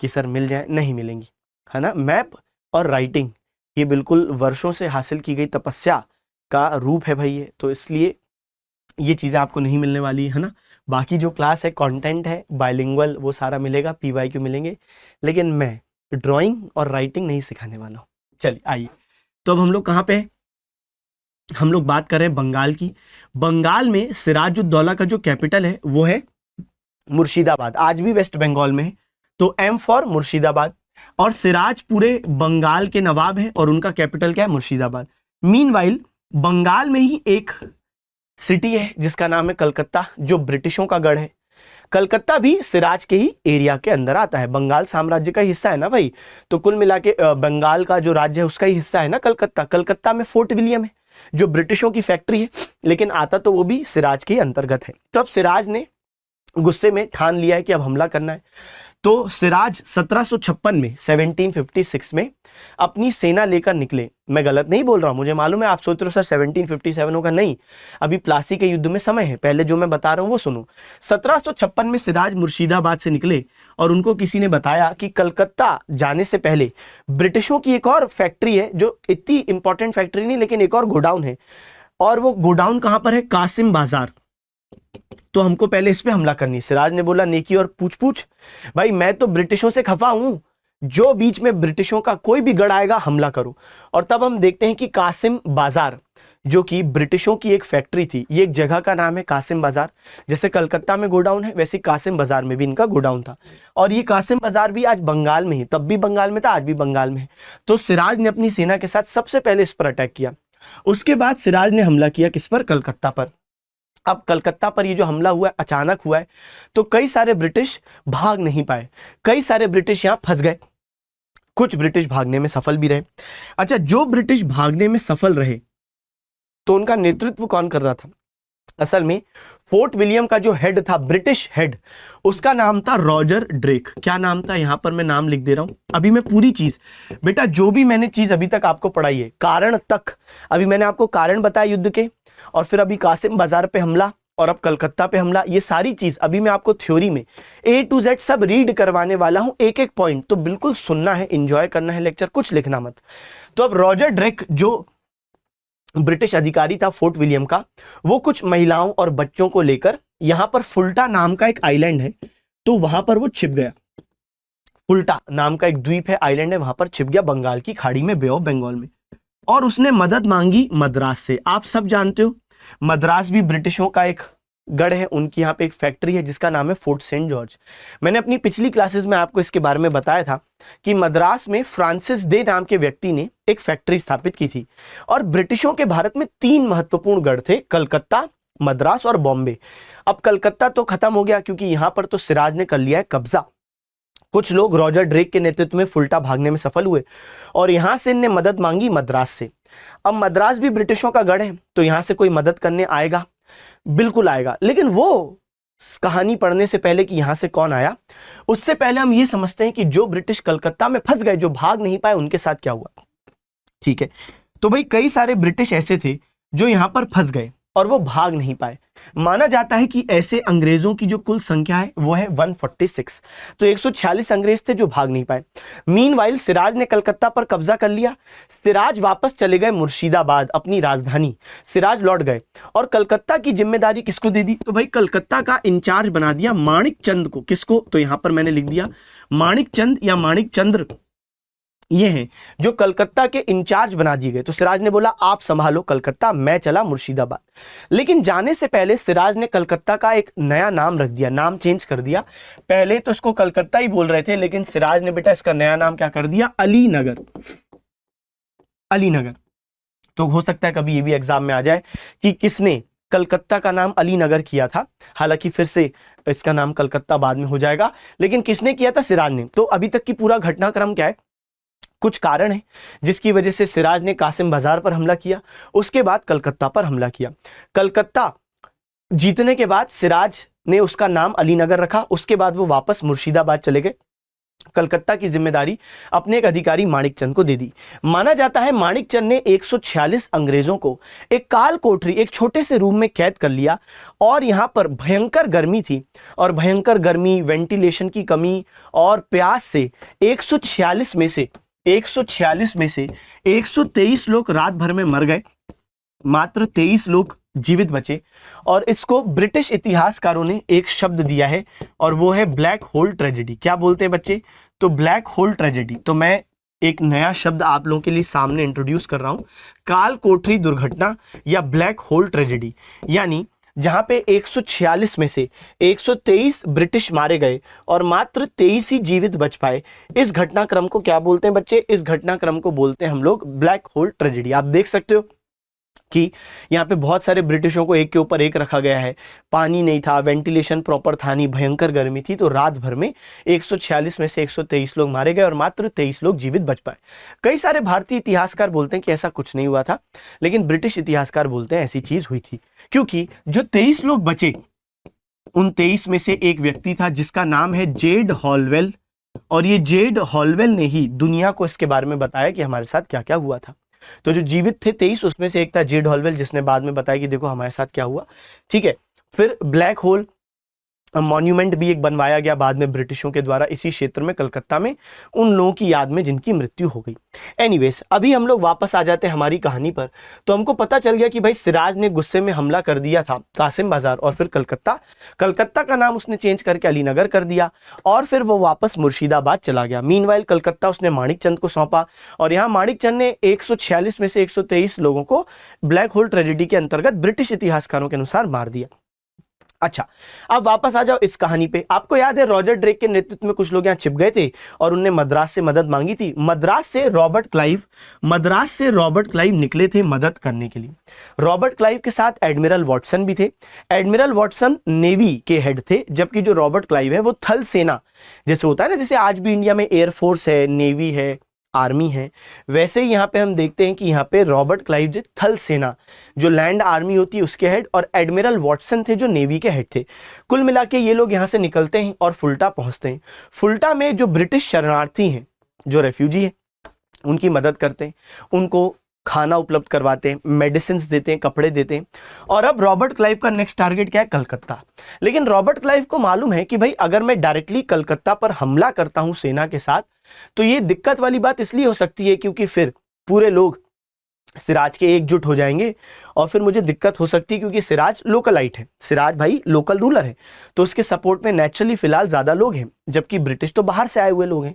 S1: कि सर मिल जाए, नहीं मिलेंगी, है ना। मैप और राइटिंग ये बिल्कुल वर्षों से हासिल की गई तपस्या का रूप है भाई ये, तो इसलिए ये चीज़ें आपको नहीं मिलने वाली है ना। बाकी जो क्लास है, कंटेंट है बाइलिंगुअल, वो सारा मिलेगा, पीवाईक्यू मिलेंगे, लेकिन मैं ड्राइंग और राइटिंग नहीं सिखाने वाला हूँ। चलिए आइए, तो अब हम लोग कहाँ पे हैं? हम लोग बात कर रहे हैं बंगाल की। बंगाल में सिराजुद्दौला का जो कैपिटल है वो है मुर्शिदाबाद, आज भी वेस्ट बंगाल में है। तो एम फॉर मुर्शिदाबाद। और सिराज पूरे बंगाल के नवाब हैं और उनका कैपिटल क्या है? मुर्शिदाबाद। मीनवाइल बंगाल में ही एक सिटी है जिसका नाम है कलकत्ता, जो ब्रिटिशों का गढ़ है। कलकत्ता भी सिराज के ही एरिया के अंदर आता है, बंगाल साम्राज्य का हिस्सा है ना भाई। तो कुल मिला के बंगाल का जो राज्य है उसका ही हिस्सा है ना कलकत्ता। कलकत्ता में फोर्ट विलियम है जो ब्रिटिशों की फैक्ट्री है, लेकिन आता तो वो भी सिराज के अंतर्गत है। तो अब सिराज ने गुस्से में ठान लिया है कि अब हमला करना है। तो सिराज 1756 में 1756 में अपनी सेना लेकर निकले। मैं गलत नहीं बोल रहा हूं, मुझे मालूम है आप सोच रहे हो सर 1757 होगा, नहीं, अभी प्लासी के युद्ध में समय है, पहले जो मैं बता रहा हूं वो सुनो। 1756 में सिराज मुर्शिदाबाद से निकले और उनको किसी ने बताया कि कलकत्ता जाने से पहले ब्रिटिशों की एक और फैक्ट्री है, जो इतनी इंपॉर्टेंट फैक्ट्री नहीं लेकिन एक और गोडाउन है, और वो गोडाउन कहां पर है? कासिम बाजार। तो हमको पहले इस पे हमला करनी है। सिराज ने बोला नेकी और पूछ पूछ, भाई मैं तो ब्रिटिशों से खफा हूं, जो बीच में ब्रिटिशों का कोई भी गढ़ आएगा हमला करो। और तब हम देखते हैं कि कासिम बाजार जो कि ब्रिटिशों की एक फैक्ट्री थी, ये एक जगह का नाम है कासिम बाजार। जैसे कलकत्ता में गोडाउन है वैसे कासिम बाजार में भी इनका गोडाउन था, और ये कासिम बाजार भी आज बंगाल में ही, तब भी बंगाल में था, आज भी बंगाल में है। तो सिराज ने अपनी सेना के साथ सबसे पहले इस पर अटैक किया। उसके बाद सिराज ने हमला किया किस पर? कलकत्ता पर। अब कलकत्ता पर ये जो हमला हुआ है अचानक हुआ है, तो कई सारे ब्रिटिश भाग नहीं पाए, कई सारे ब्रिटिश यहां फंस गए, कुछ ब्रिटिश भागने में सफल भी रहे। अच्छा, जो ब्रिटिश भागने में सफल रहे तो उनका नेतृत्व कौन कर रहा था? असल में फोर्ट विलियम का जो हेड था, ब्रिटिश हेड, उसका नाम था रॉजर ड्रेक। क्या नाम था? यहां पर मैं नाम लिख दे रहा हूं। अभी मैं पूरी चीज, बेटा जो भी मैंने चीज अभी तक आपको पढ़ाई है, कारण तक, अभी मैंने आपको कारण बताया युद्ध के, और फिर अभी कासिम बाजार पे हमला, और अब कलकत्ता पे हमला, ये सारी चीज अभी मैं आपको थ्योरी में A to Z सब रीड करवाने वाला हूं, एक एक पॉइंट, तो बिल्कुल सुनना है, एंजॉय करना है लेक्चर, कुछ लिखना मत। तो अब रॉजर ड्रेक जो ब्रिटिश अधिकारी था फोर्ट विलियम का, वो कुछ महिलाओं और बच्चों को लेकर यहां पर फुल्टा नाम का एक आइलैंड है, तो वहां पर वो छिप गया। फुल्टा नाम का एक द्वीप है, आइलैंड है, वहां पर छिप गया बंगाल की खाड़ी में, बे ऑफ बंगाल में। और उसने मदद मांगी मद्रास से। आप सब जानते हो मद्रास भी ब्रिटिशों का एक गढ़ है, उनकी यहाँ पे एक फैक्ट्री है जिसका नाम है फोर्ट सेंट जॉर्ज। मैंने अपनी पिछली क्लासेस में आपको इसके बारे में बताया था कि मद्रास में फ्रांसिस डे नाम के व्यक्ति ने एक फैक्ट्री स्थापित की थी। और ब्रिटिशों के भारत में 3 महत्वपूर्ण गढ़ थे, कलकत्ता, मद्रास और बॉम्बे। अब कलकत्ता तो खत्म हो गया क्योंकि यहां पर तो सिराज ने कर लिया है कब्जा। कुछ लोग रॉजर ड्रेक के नेतृत्व में फुल्टा भागने में सफल हुए और यहां से इनने मदद मांगी मद्रास से। अब मद्रास भी ब्रिटिशों का गढ़ है, तो यहां से कोई मदद करने आएगा, बिल्कुल आएगा। लेकिन वो कहानी पढ़ने से पहले कि यहां से कौन आया, उससे पहले हम ये समझते हैं कि जो ब्रिटिश कलकत्ता में फंस गए, जो भाग नहीं पाए, उनके साथ क्या हुआ। ठीक है, तो भाई कई सारे ब्रिटिश ऐसे थे जो यहां पर फंस गए और वो भाग नहीं पाए। माना जाता है कि ऐसे अंग्रेजों की जो कुल संख्या है वो है 146, तो 146 अंग्रेज थे जो भाग नहीं पाए। मीनवाइल सिराज ने कलकत्ता पर कब्जा कर लिया। सिराज वापस चले गए मुर्शिदाबाद, अपनी राजधानी। सिराज लौट गए और कलकत्ता की जिम्मेदारी किसको दे दी, तो भाई कलकत्ता का इंचार्ज बना दिया माणिक चंद को। किसको, तो यहां पर मैंने लिख दिया माणिक चंद या माणिक चंद्र, ये हैं जो कलकत्ता के इंचार्ज बना दिए गए। तो सिराज ने बोला आप संभालो कलकत्ता, मैं चला मुर्शिदाबाद। लेकिन जाने से पहले सिराज ने कलकत्ता का एक नया नाम रख दिया, नाम चेंज कर दिया। पहले तो इसको कलकत्ता ही बोल रहे थे, लेकिन सिराज ने बेटा इसका नया नाम क्या कर दिया, अलीनगर। अलीनगर। तो हो सकता है कभी ये भी एग्जाम में आ जाए कि किसने कलकत्ता का नाम अलीनगर किया था। हालांकि फिर से इसका नाम कलकत्ता बाद में हो जाएगा, लेकिन किसने किया था, सिराज ने। तो अभी तक की पूरा घटनाक्रम क्या है, कुछ कारण है जिसकी वजह से सिराज ने कासिम बाजार पर हमला किया, उसके बाद कलकत्ता पर हमला किया। कलकत्ता जीतने के बाद सिराज ने उसका नाम अलीनगर रखा, उसके बाद वो वापस मुर्शिदाबाद चले गए। कलकत्ता की जिम्मेदारी अपने एक अधिकारी माणिक चंद को दे दी। माना जाता है माणिक चंद ने 146 अंग्रेजों को एक काल कोठरी, एक छोटे से रूम में कैद कर लिया। और यहां पर भयंकर गर्मी थी, और भयंकर गर्मी, वेंटिलेशन की कमी और प्यास से 146 में से 123 लोग रात भर में मर गए, मात्र 23 लोग जीवित बचे। और इसको ब्रिटिश इतिहासकारों ने एक शब्द दिया है और वो है ब्लैक होल ट्रेजेडी। क्या बोलते हैं बच्चे, तो ब्लैक होल ट्रेजेडी। तो मैं एक नया शब्द आप लोगों के लिए सामने इंट्रोड्यूस कर रहा हूं, काल कोठरी दुर्घटना या ब्लैक होल ट्रेजेडी। यानी जहां पे 146 में से 123 ब्रिटिश मारे गए और मात्र 23 ही जीवित बच पाए। इस घटनाक्रम को क्या बोलते हैं बच्चे, इस घटनाक्रम को बोलते हैं हम लोग ब्लैक होल ट्रेजेडी। आप देख सकते हो कि यहाँ पे बहुत सारे ब्रिटिशों को एक के ऊपर एक रखा गया है, पानी नहीं था, वेंटिलेशन प्रॉपर था नहीं, भयंकर गर्मी थी, तो रात भर में 146 में से 123 लोग मारे गए और मात्र 23 लोग जीवित बच पाए। कई सारे भारतीय इतिहासकार बोलते हैं कि ऐसा कुछ नहीं हुआ था, लेकिन ब्रिटिश इतिहासकार बोलते हैं ऐसी चीज हुई थी, क्योंकि जो 23 लोग बचे उन 23 में से एक व्यक्ति था जिसका नाम है जेड हॉलवेल। और ये जेड हॉलवेल ने ही दुनिया को इसके बारे में बताया कि हमारे साथ क्या क्या हुआ था। तो जो जीवित थे 23, उसमें से एक था जेड हॉलवेल, जिसने बाद में बताया कि देखो हमारे साथ क्या हुआ। ठीक है, फिर ब्लैक होल मॉन्यूमेंट भी एक बनवाया गया बाद में ब्रिटिशों के द्वारा इसी क्षेत्र में, कलकत्ता में, उन लोगों की याद में जिनकी मृत्यु हो गई। एनीवेज, अभी हम लोग वापस आ जाते हैं हमारी कहानी पर। तो हमको पता चल गया कि भाई सिराज ने गुस्से में हमला कर दिया था कासिम बाजार और फिर कलकत्ता का नाम उसने चेंज करके अलीनगर कर दिया और फिर वो वापस मुर्शिदाबाद चला गया। मीनवाइल कलकत्ता उसने माणिक चंद को सौंपा और यहाँ माणिक चंद ने 146 में से 123 लोगों को ब्लैक होल ट्रेजेडी के अंतर्गत ब्रिटिश इतिहासकारों के अनुसार मार दिया। अच्छा, अब वापस आ जाओ इस कहानी पे। आपको याद है रॉजर ड्रेक के नेतृत्व में कुछ लोग यहाँ छिप गए थे और उनने मद्रास से मदद मांगी थी। मद्रास से रॉबर्ट क्लाइव निकले थे मदद करने के लिए। रॉबर्ट क्लाइव के साथ एडमिरल वॉटसन भी थे। एडमिरल वॉटसन नेवी के हेड थे, जबकि जो रॉबर्ट क्लाइव है वो थल सेना, जैसे होता है ना, जैसे आज भी इंडिया में एयरफोर्स है, नेवी है, आर्मी है, वैसे ही यहाँ पे हम देखते हैं कि यहाँ पे रॉबर्ट क्लाइव जो थल सेना, जो लैंड आर्मी होती है, उसके हेड, और एडमिरल वॉटसन थे जो नेवी के हेड थे। कुल मिला के ये लोग यहाँ से निकलते हैं और फुल्टा पहुंचते हैं। फुल्टा में जो ब्रिटिश शरणार्थी हैं, जो रेफ्यूजी हैं, उनकी मदद करते हैं, उनको खाना उपलब्ध करवाते हैं, मेडिसिन देते हैं, कपड़े देते हैं। और अब रॉबर्ट क्लाइव का नेक्स्ट टारगेट क्या है? कलकत्ता। लेकिन रॉबर्ट क्लाइव को मालूम है कि भाई अगर मैं डायरेक्टली कलकत्ता पर हमला करता हूं सेना के साथ, तो ये दिक्कत वाली बात इसलिए हो सकती है क्योंकि फिर पूरे लोग सिराज के एकजुट हो जाएंगे और फिर मुझे दिक्कत हो सकती है, क्योंकि सिराज लोकलाइट है, सिराज भाई लोकल रूलर है, तो उसके सपोर्ट में नेचुरली फिलहाल ज्यादा लोग हैं, जबकि ब्रिटिश तो बाहर से आए हुए लोग हैं।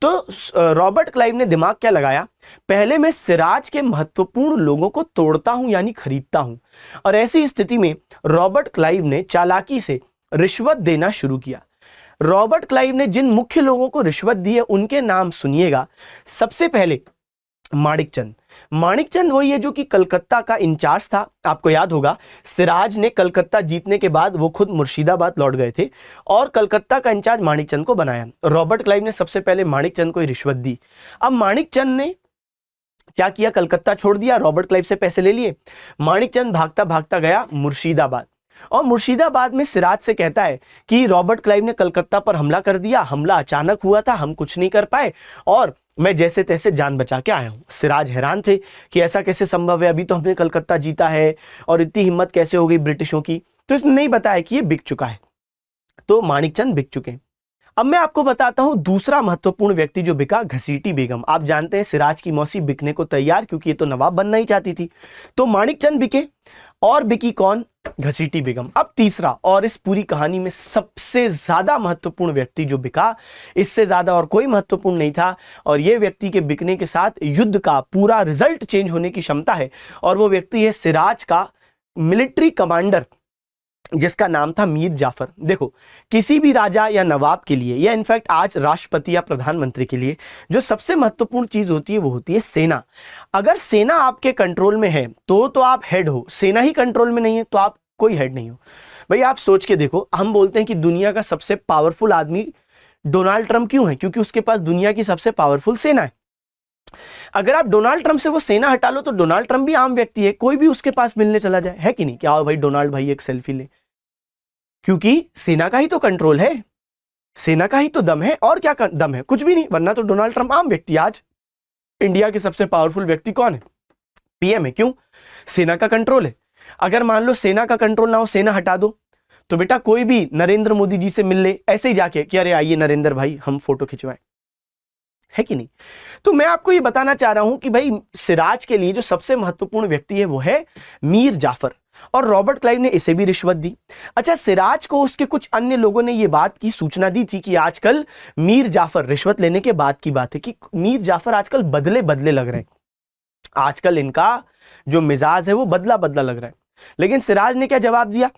S1: तो रॉबर्ट क्लाइव ने दिमाग क्या लगाया, पहले मैं सिराज के महत्वपूर्ण लोगों को तोड़ता हूं यानी खरीदता हूं। और ऐसी स्थिति में रॉबर्ट क्लाइव ने चालाकी से रिश्वत देना शुरू किया। रॉबर्ट क्लाइव ने जिन मुख्य लोगों को रिश्वत दी है उनके नाम सुनिएगा। सबसे पहले माणिकचंद। माणिकचंद वही है जो कि कलकत्ता का इंचार्ज था। आपको याद होगा सिराज ने कलकत्ता जीतने के बाद वो खुद मुर्शिदाबाद लौट गए थे और कलकत्ता का इंचार्ज माणिकचंद को बनाया। रॉबर्ट क्लाइव ने सबसे पहले माणिकचंद को ही रिश्वत दी। अब माणिकचंद ने क्या किया, कलकत्ता छोड़ दिया, रॉबर्ट क्लाइव से पैसे ले लिए। माणिकचंद भागता भागता गया मुर्शिदाबाद और मुर्शिदाबाद में सिराज से कहता है कि रॉबर्ट क्लाइव ने कलकत्ता पर हमला कर दिया, हमला अचानक हुआ था, हम कुछ नहीं कर पाए और मैं जैसे तैसे जान बचा के आया हूं। सिराज हैरान थे कि ऐसा कैसे संभव है, अभी तो हमने कलकत्ता जीता है और इतनी हिम्मत कैसे हो गई ब्रिटिशों की। तो इसने नहीं बताया कि ये बिक चुका है, तो माणिकचंद बिक चुके हैं। अब मैं आपको बताता हूं दूसरा महत्वपूर्ण व्यक्ति जो बिका, घसीटी बेगम। आप जानते हैं सिराज की मौसी बिकने को तैयार, क्योंकि ये तो नवाब बनना ही चाहती थी। तो माणिकचंद बिके और बिकी कौन, घसीटी बेगम। अब तीसरा और इस पूरी कहानी में सबसे ज्यादा महत्वपूर्ण व्यक्ति जो बिका, इससे ज्यादा और कोई महत्वपूर्ण नहीं था, और यह व्यक्ति के बिकने के साथ युद्ध का पूरा रिजल्ट चेंज होने की क्षमता है, और वो व्यक्ति है सिराज का मिलिट्री कमांडर जिसका नाम था मीर जाफर। देखो किसी भी राजा या नवाब के लिए या इनफैक्ट आज राष्ट्रपति या प्रधानमंत्री के लिए जो सबसे महत्वपूर्ण चीज होती है वो होती है सेना। अगर सेना आपके कंट्रोल में है तो आप हेड हो, सेना ही कंट्रोल में नहीं है तो आप कोई हेड नहीं हो। भाई आप सोच के देखो, हम बोलते हैं कि दुनिया का सबसे पावरफुल आदमी डोनाल्ड ट्रंप क्यों है, क्योंकि उसके पास दुनिया की सबसे पावरफुल सेना है। अगर आप डोनाल्ड ट्रंप से वो सेना हटा लो तो डोनाल्ड ट्रंप भी आम व्यक्ति है, कोई भी उसके पास मिलने चला जाए, है कि नहीं, क्या भाई डोनाल्ड भाई एक सेल्फी ले, क्योंकि सेना का ही तो कंट्रोल है, सेना का ही तो दम है, और क्या दम है, कुछ भी नहीं, वरना तो डोनाल्ड ट्रंप आम व्यक्ति। आज इंडिया के सबसे पावरफुल व्यक्ति कौन है, पीएम है, क्यों, सेना का कंट्रोल है। अगर मान लो सेना का कंट्रोल ना हो, सेना हटा दो, तो बेटा कोई भी नरेंद्र मोदी जी से मिल ले ऐसे ही जाके कि अरे आइए नरेंद्र भाई हम फोटो खिंचवाएं, है कि नहीं। तो मैं आपको ये बताना चाह रहा हूं कि भाई सिराज के लिए जो सबसे महत्वपूर्ण व्यक्ति है वो है मीर जाफर, और रॉबर्ट क्लाइव ने इसे भी रिश्वत दी। अच्छा, सिराज को उसके कुछ अन्य लोगों ने यह बात की सूचना दी थी कि आजकल मीर जाफर, रिश्वत लेने के बाद की बात है, कि मीर जाफर आजकल बदले बदले लग रहे हैं, आजकल इनका जो मिजाज है वो बदला बदला लग रहा है। लेकिन सिराज ने क्या जवाब दिया,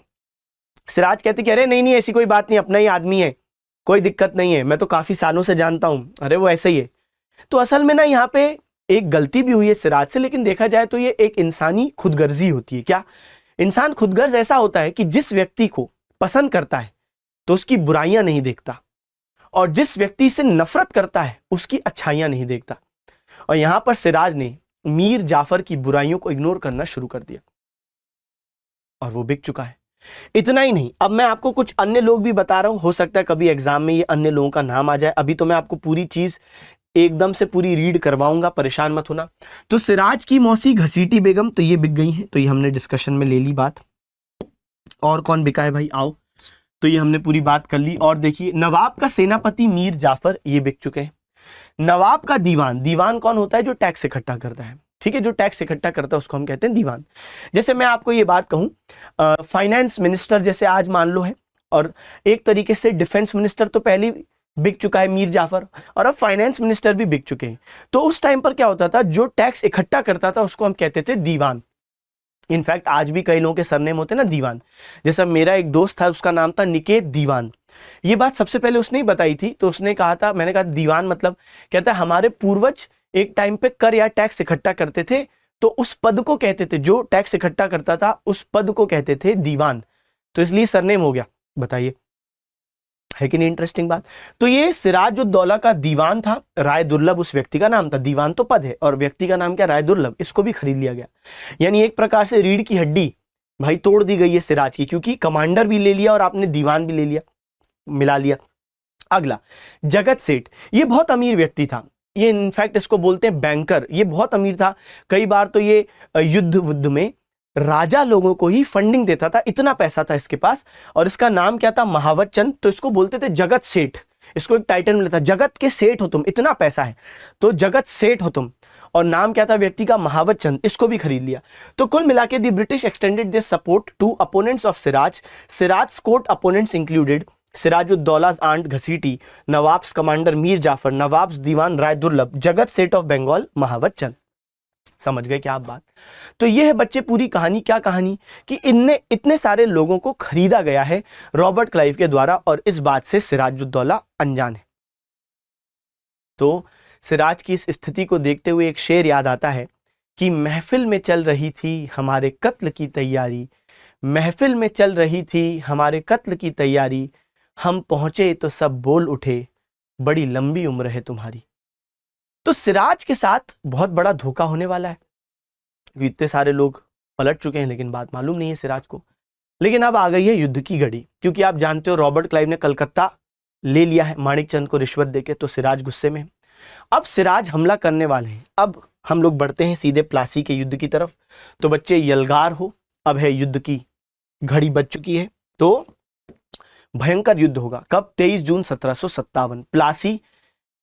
S1: सिराज कहते कि अरे नहीं नहीं ऐसी कोई बात नहीं, अपना ही आदमी है, कोई दिक्कत नहीं है, मैं तो काफी सालों से जानता हूं, अरे वो ऐसे ही है। तो असल में ना यहाँ पे एक गलती भी हुई है सिराज से, लेकिन देखा जाए तो ये एक इंसानी खुदगर्जी होती है। क्या, इंसान खुदगर्ज ऐसा होता है कि जिस व्यक्ति को पसंद करता है तो उसकी बुराइयां नहीं देखता, और जिस व्यक्ति से नफरत करता है उसकी अच्छाइयां नहीं देखता। और यहां पर सिराज ने मीर जाफर की बुराइयों को इग्नोर करना शुरू कर दिया और वो बिक चुका है। इतना ही नहीं, अब मैं आपको कुछ अन्य लोग भी बता रहा हूं, हो सकता है कभी एग्जाम में ये अन्य लोगों का नाम आ जाए। अभी तो मैं आपको पूरी चीज एकदम से पूरी रीड करवाऊंगा, परेशान मत होना। तो सिराज की मौसी घसीटी बेगम तो ये बिक गई हैं, तो ये हमने डिस्कशन में ले ली बात। और कौन बिका है भाई, आओ, तो ये हमने पूरी बात कर ली। और देखिए नवाब का सेनापति मीर जाफर ये बिक चुके हैं। नवाब का दीवान, दीवान कौन होता है, जो टैक्स इकट्ठा करता है, ठीक है, जो टैक्स इकट्ठा करता है उसको हम कहते हैं दीवान। जैसे मैं आपको ये बात कहूं, फाइनेंस मिनिस्टर जैसे आज मान लो है, और एक तरीके से डिफेंस मिनिस्टर तो पहले बिक चुका है मीर जाफर, और अब फाइनेंस मिनिस्टर भी बिक चुके हैं। तो उस टाइम पर क्या होता था, जो टैक्स इकट्ठा करता था उसको हम कहते थे दीवान। इनफैक्ट आज भी कई लोगों के सरनेम होते हैं ना दीवान। जैसा मेरा एक दोस्त था, उसका नाम था निकेत दीवान। ये बात सबसे पहले उसने ही बताई थी, तो उसने कहा था, मैंने कहा दीवान मतलब, कहता है हमारे पूर्वज एक टाइम पे कर या टैक्स इकट्ठा करते थे, तो उस पद को कहते थे, जो टैक्स इकट्ठा करता था उस पद को कहते थे दीवान, तो इसलिए सरनेम हो गया। बताइए, है कि नहीं इंटरेस्टिंग बात। तो ये सिराजुद्दौला का दीवान था, राय दुर्लभ उस व्यक्ति का नाम था, दीवान तो पद है और व्यक्ति का नाम क्या, राय दुर्लभ, इसको भी खरीद लिया गया। यानी एक प्रकार से रीढ़ की हड्डी भाई तोड़ दी गई है सिराज की, क्योंकि कमांडर भी ले लिया और आपने दीवान भी ले लिया, मिला लिया। अगला, जगत सेठ, ये बहुत अमीर व्यक्ति था, ये इनफैक्ट इसको बोलते हैं बैंकर, ये बहुत अमीर था। कई बार तो ये युद्ध में राजा लोगों को ही फंडिंग देता था, इतना पैसा था इसके पास। और इसका नाम क्या था? महावत चंद। तो इसको बोलते थे जगत सेठ, इसको एक टाइटल मिला था, जगत के सेठ हो तुम, इतना पैसा है तो जगत सेठ हो तुम। और नाम क्या था व्यक्ति का? महावत चंद। इसको भी खरीद लिया। तो कुल मिला के the British extended this support to opponents of Siraj. Siraj court opponents included Siraj-ud-Daulah's aunt Ghasiti, nawab's commander Mir Jafar, nawab's diwan Rai Durlabh, Jagat सेठ ऑफ बंगाल महावत चंद। समझ गए क्या आप बात? तो ये है बच्चे पूरी कहानी। क्या कहानी? कि इतने सारे लोगों को खरीदा गया है रॉबर्ट क्लाइव के द्वारा, और इस बात से सिराजुद्दौला अनजान है। तो सिराज की इस स्थिति को देखते हुए एक शेर याद आता है कि महफिल में चल रही थी हमारे कत्ल की तैयारी, महफिल में चल रही थी हमारे कत्ल की तैयारी, हम पहुंचे तो सब बोल उठे, बड़ी लंबी उम्र है तुम्हारी। तो सिराज के साथ बहुत बड़ा धोखा होने वाला है, क्योंकि इतने सारे लोग पलट चुके हैं लेकिन बात मालूम नहीं है सिराज को। लेकिन अब आ गई है युद्ध की घड़ी, क्योंकि आप जानते हो रॉबर्ट क्लाइव ने कलकत्ता ले लिया है माणिक चंद को रिश्वत देके, तो सिराज गुस्से में। अब सिराज हमला करने वाले हैं। अब हम लोग बढ़ते हैं सीधे प्लासी के युद्ध की तरफ। तो बच्चे यलगार हो, अब है युद्ध की घड़ी बज चुकी है। तो भयंकर युद्ध होगा। कब? 23 जून 1757, प्लासी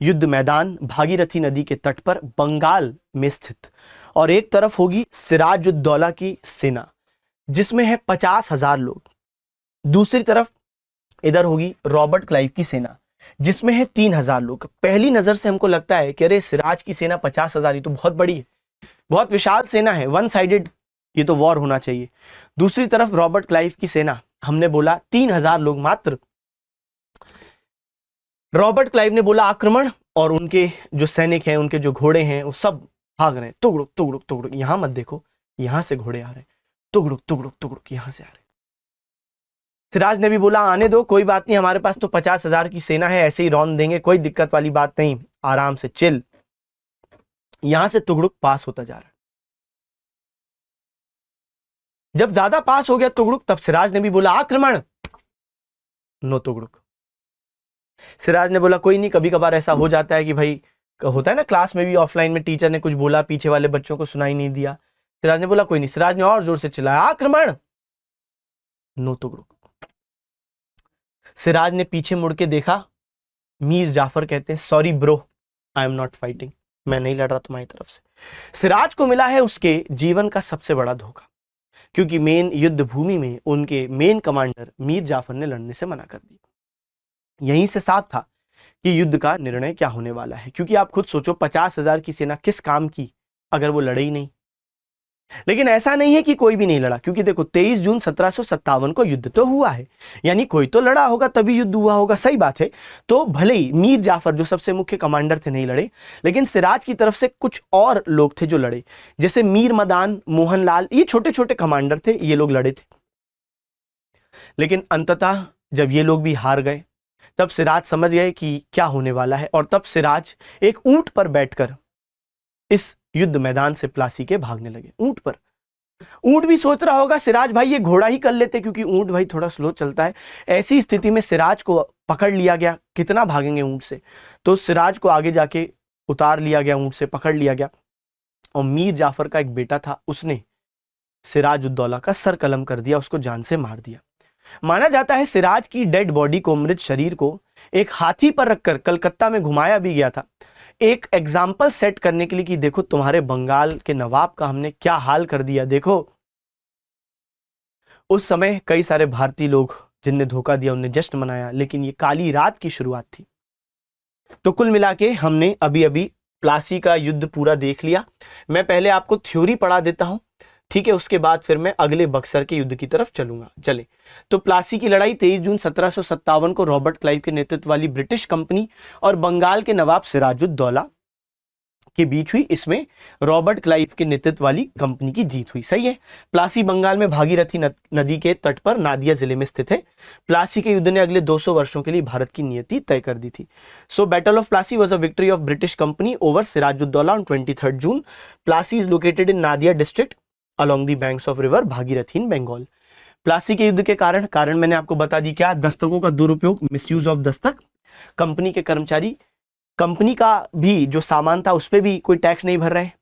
S1: युद्ध मैदान भागीरथी नदी के तट पर बंगाल में स्थित। और एक तरफ होगी सिराजुद्दौला की सेना जिसमें है 50,000 लोग, दूसरी तरफ इधर होगी रॉबर्ट क्लाइव की सेना जिसमें है 3,000 लोग। पहली नजर से हमको लगता है कि अरे सिराज की सेना 50,000, ये तो बहुत बड़ी है, बहुत विशाल सेना है, वन साइडेड ये तो वॉर होना चाहिए। दूसरी तरफ रॉबर्ट क्लाइव की सेना, हमने बोला 3,000 लोग मात्र। रॉबर्ट क्लाइव ने बोला आक्रमण, और उनके जो सैनिक हैं, उनके जो घोड़े हैं, वो सब भाग रहे हैं, तुगड़ुक तुगड़ुक तुगड़ुक। यहां मत देखो, यहां से घोड़े आ रहे हैं, तुगड़ुक तुगड़ुक तुगड़ुक यहां से आ रहे हैं। सिराज ने भी बोला आने दो, कोई बात नहीं, हमारे पास तो 50,000 की सेना है, ऐसे ही रौंद देंगे, कोई दिक्कत वाली बात नहीं, आराम से चिल। यहां से तुगड़ुक पास होता जा रहा है। जब ज्यादा पास हो गया तुगड़ुक, तब सिराज ने भी बोला आक्रमण, नो तुगड़ुक। सिराज ने बोला कोई नहीं, कभी कभार ऐसा हो जाता है कि भाई होता है ना, क्लास में भी ऑफलाइन में टीचर ने कुछ बोला, पीछे वाले बच्चों को सुनाई नहीं दिया। सिराज ने बोला कोई नहीं। सिराज ने और जोर से चिल्लाया आक्रमण, नो तुगड़ुक। सिराज ने पीछे मुड़ के देखा, मीर जाफर कहते हैं sorry bro, I am not fighting, मैं नहीं लड़ रहा तुम्हारी तरफ से। सिराज को मिला है उसके जीवन का सबसे बड़ा धोखा, क्योंकि मेन युद्ध भूमि में उनके मेन कमांडर मीर जाफर ने लड़ने से मना कर दिया। यहीं से साफ था कि युद्ध का निर्णय क्या होने वाला है, क्योंकि आप खुद सोचो 50,000 की सेना किस काम की अगर वो लड़े ही नहीं। लेकिन ऐसा नहीं है कि कोई भी नहीं लड़ा, क्योंकि देखो 23 जून 1757 को युद्ध तो हुआ है, यानी कोई तो लड़ा होगा तभी युद्ध हुआ होगा, सही बात है। तो भले ही मीर जाफर जो सबसे मुख्य कमांडर थे नहीं लड़े, लेकिन सिराज की तरफ से कुछ और लोग थे जो लड़े, जैसे मीर मदान, मोहनलाल, ये छोटे छोटे कमांडर थे, ये लोग लड़े थे। लेकिन अंततः जब ये लोग भी हार गए, तब सिराज समझ गए कि क्या होने वाला है, और तब सिराज एक ऊंट पर बैठकर इस युद्ध मैदान से प्लासी के भागने लगे। ऊंट पर। ऊंट भी सोच रहा होगा सिराज भाई ये घोड़ा ही कर लेते, क्योंकि ऊंट भाई थोड़ा स्लो चलता है। ऐसी स्थिति में सिराज को पकड़ लिया गया, कितना भागेंगे ऊंट से, तो सिराज को आगे जाके उतार लिया गया, ऊंट से पकड़ लिया गया। और मीर जाफर का एक बेटा था, उसने सिराजुद्दौला का सर कलम कर दिया, उसको जान से मार दिया। माना जाता है सिराज की डेड बॉडी को, मृत शरीर को एक हाथी पर रखकर कलकत्ता में घुमाया भी गया था, एक एग्जाम्पल सेट करने के लिए कि देखो तुम्हारे बंगाल के नवाब का हमने क्या हाल कर दिया। देखो उस समय कई सारे भारतीय लोग जिनने धोखा दिया उनने जश्न मनाया, लेकिन ये काली रात की शुरुआत थी। तो कुल मिला के हमने अभी अभी प्लासी का युद्ध पूरा देख लिया। मैं पहले आपको थ्योरी पढ़ा देता हूं, ठीक है, उसके बाद फिर मैं अगले बक्सर के युद्ध की तरफ चलूंगा। चले, तो प्लासी की लड़ाई 23 जून 1757 को रॉबर्ट क्लाइव के नेतृत्व वाली ब्रिटिश कंपनी और बंगाल के नवाब सिराजुद्दौला के बीच हुई। इसमें रॉबर्ट क्लाइव के नेतृत्व वाली कंपनी की जीत हुई, सही है। प्लासी बंगाल में भागीरथी नदी के तट पर नादिया जिले में स्थित है। प्लासी के युद्ध ने अगले 200 वर्षों के लिए भारत की नियति तय कर दी थी। So battle of Plassey was a victory of British company over Sirajuddaula on 23 June. Plassey is located in Nadia district along the banks of river Bhagirathi in Bengal. Plassey के युद्ध के कारण मैंने आपको बता दी क्या, दस्तकों का दुरुपयोग, मिसयूज ऑफ दस्तक। कंपनी के कर्मचारी कंपनी का भी जो सामान था उस पर भी कोई टैक्स नहीं भर रहे हैं,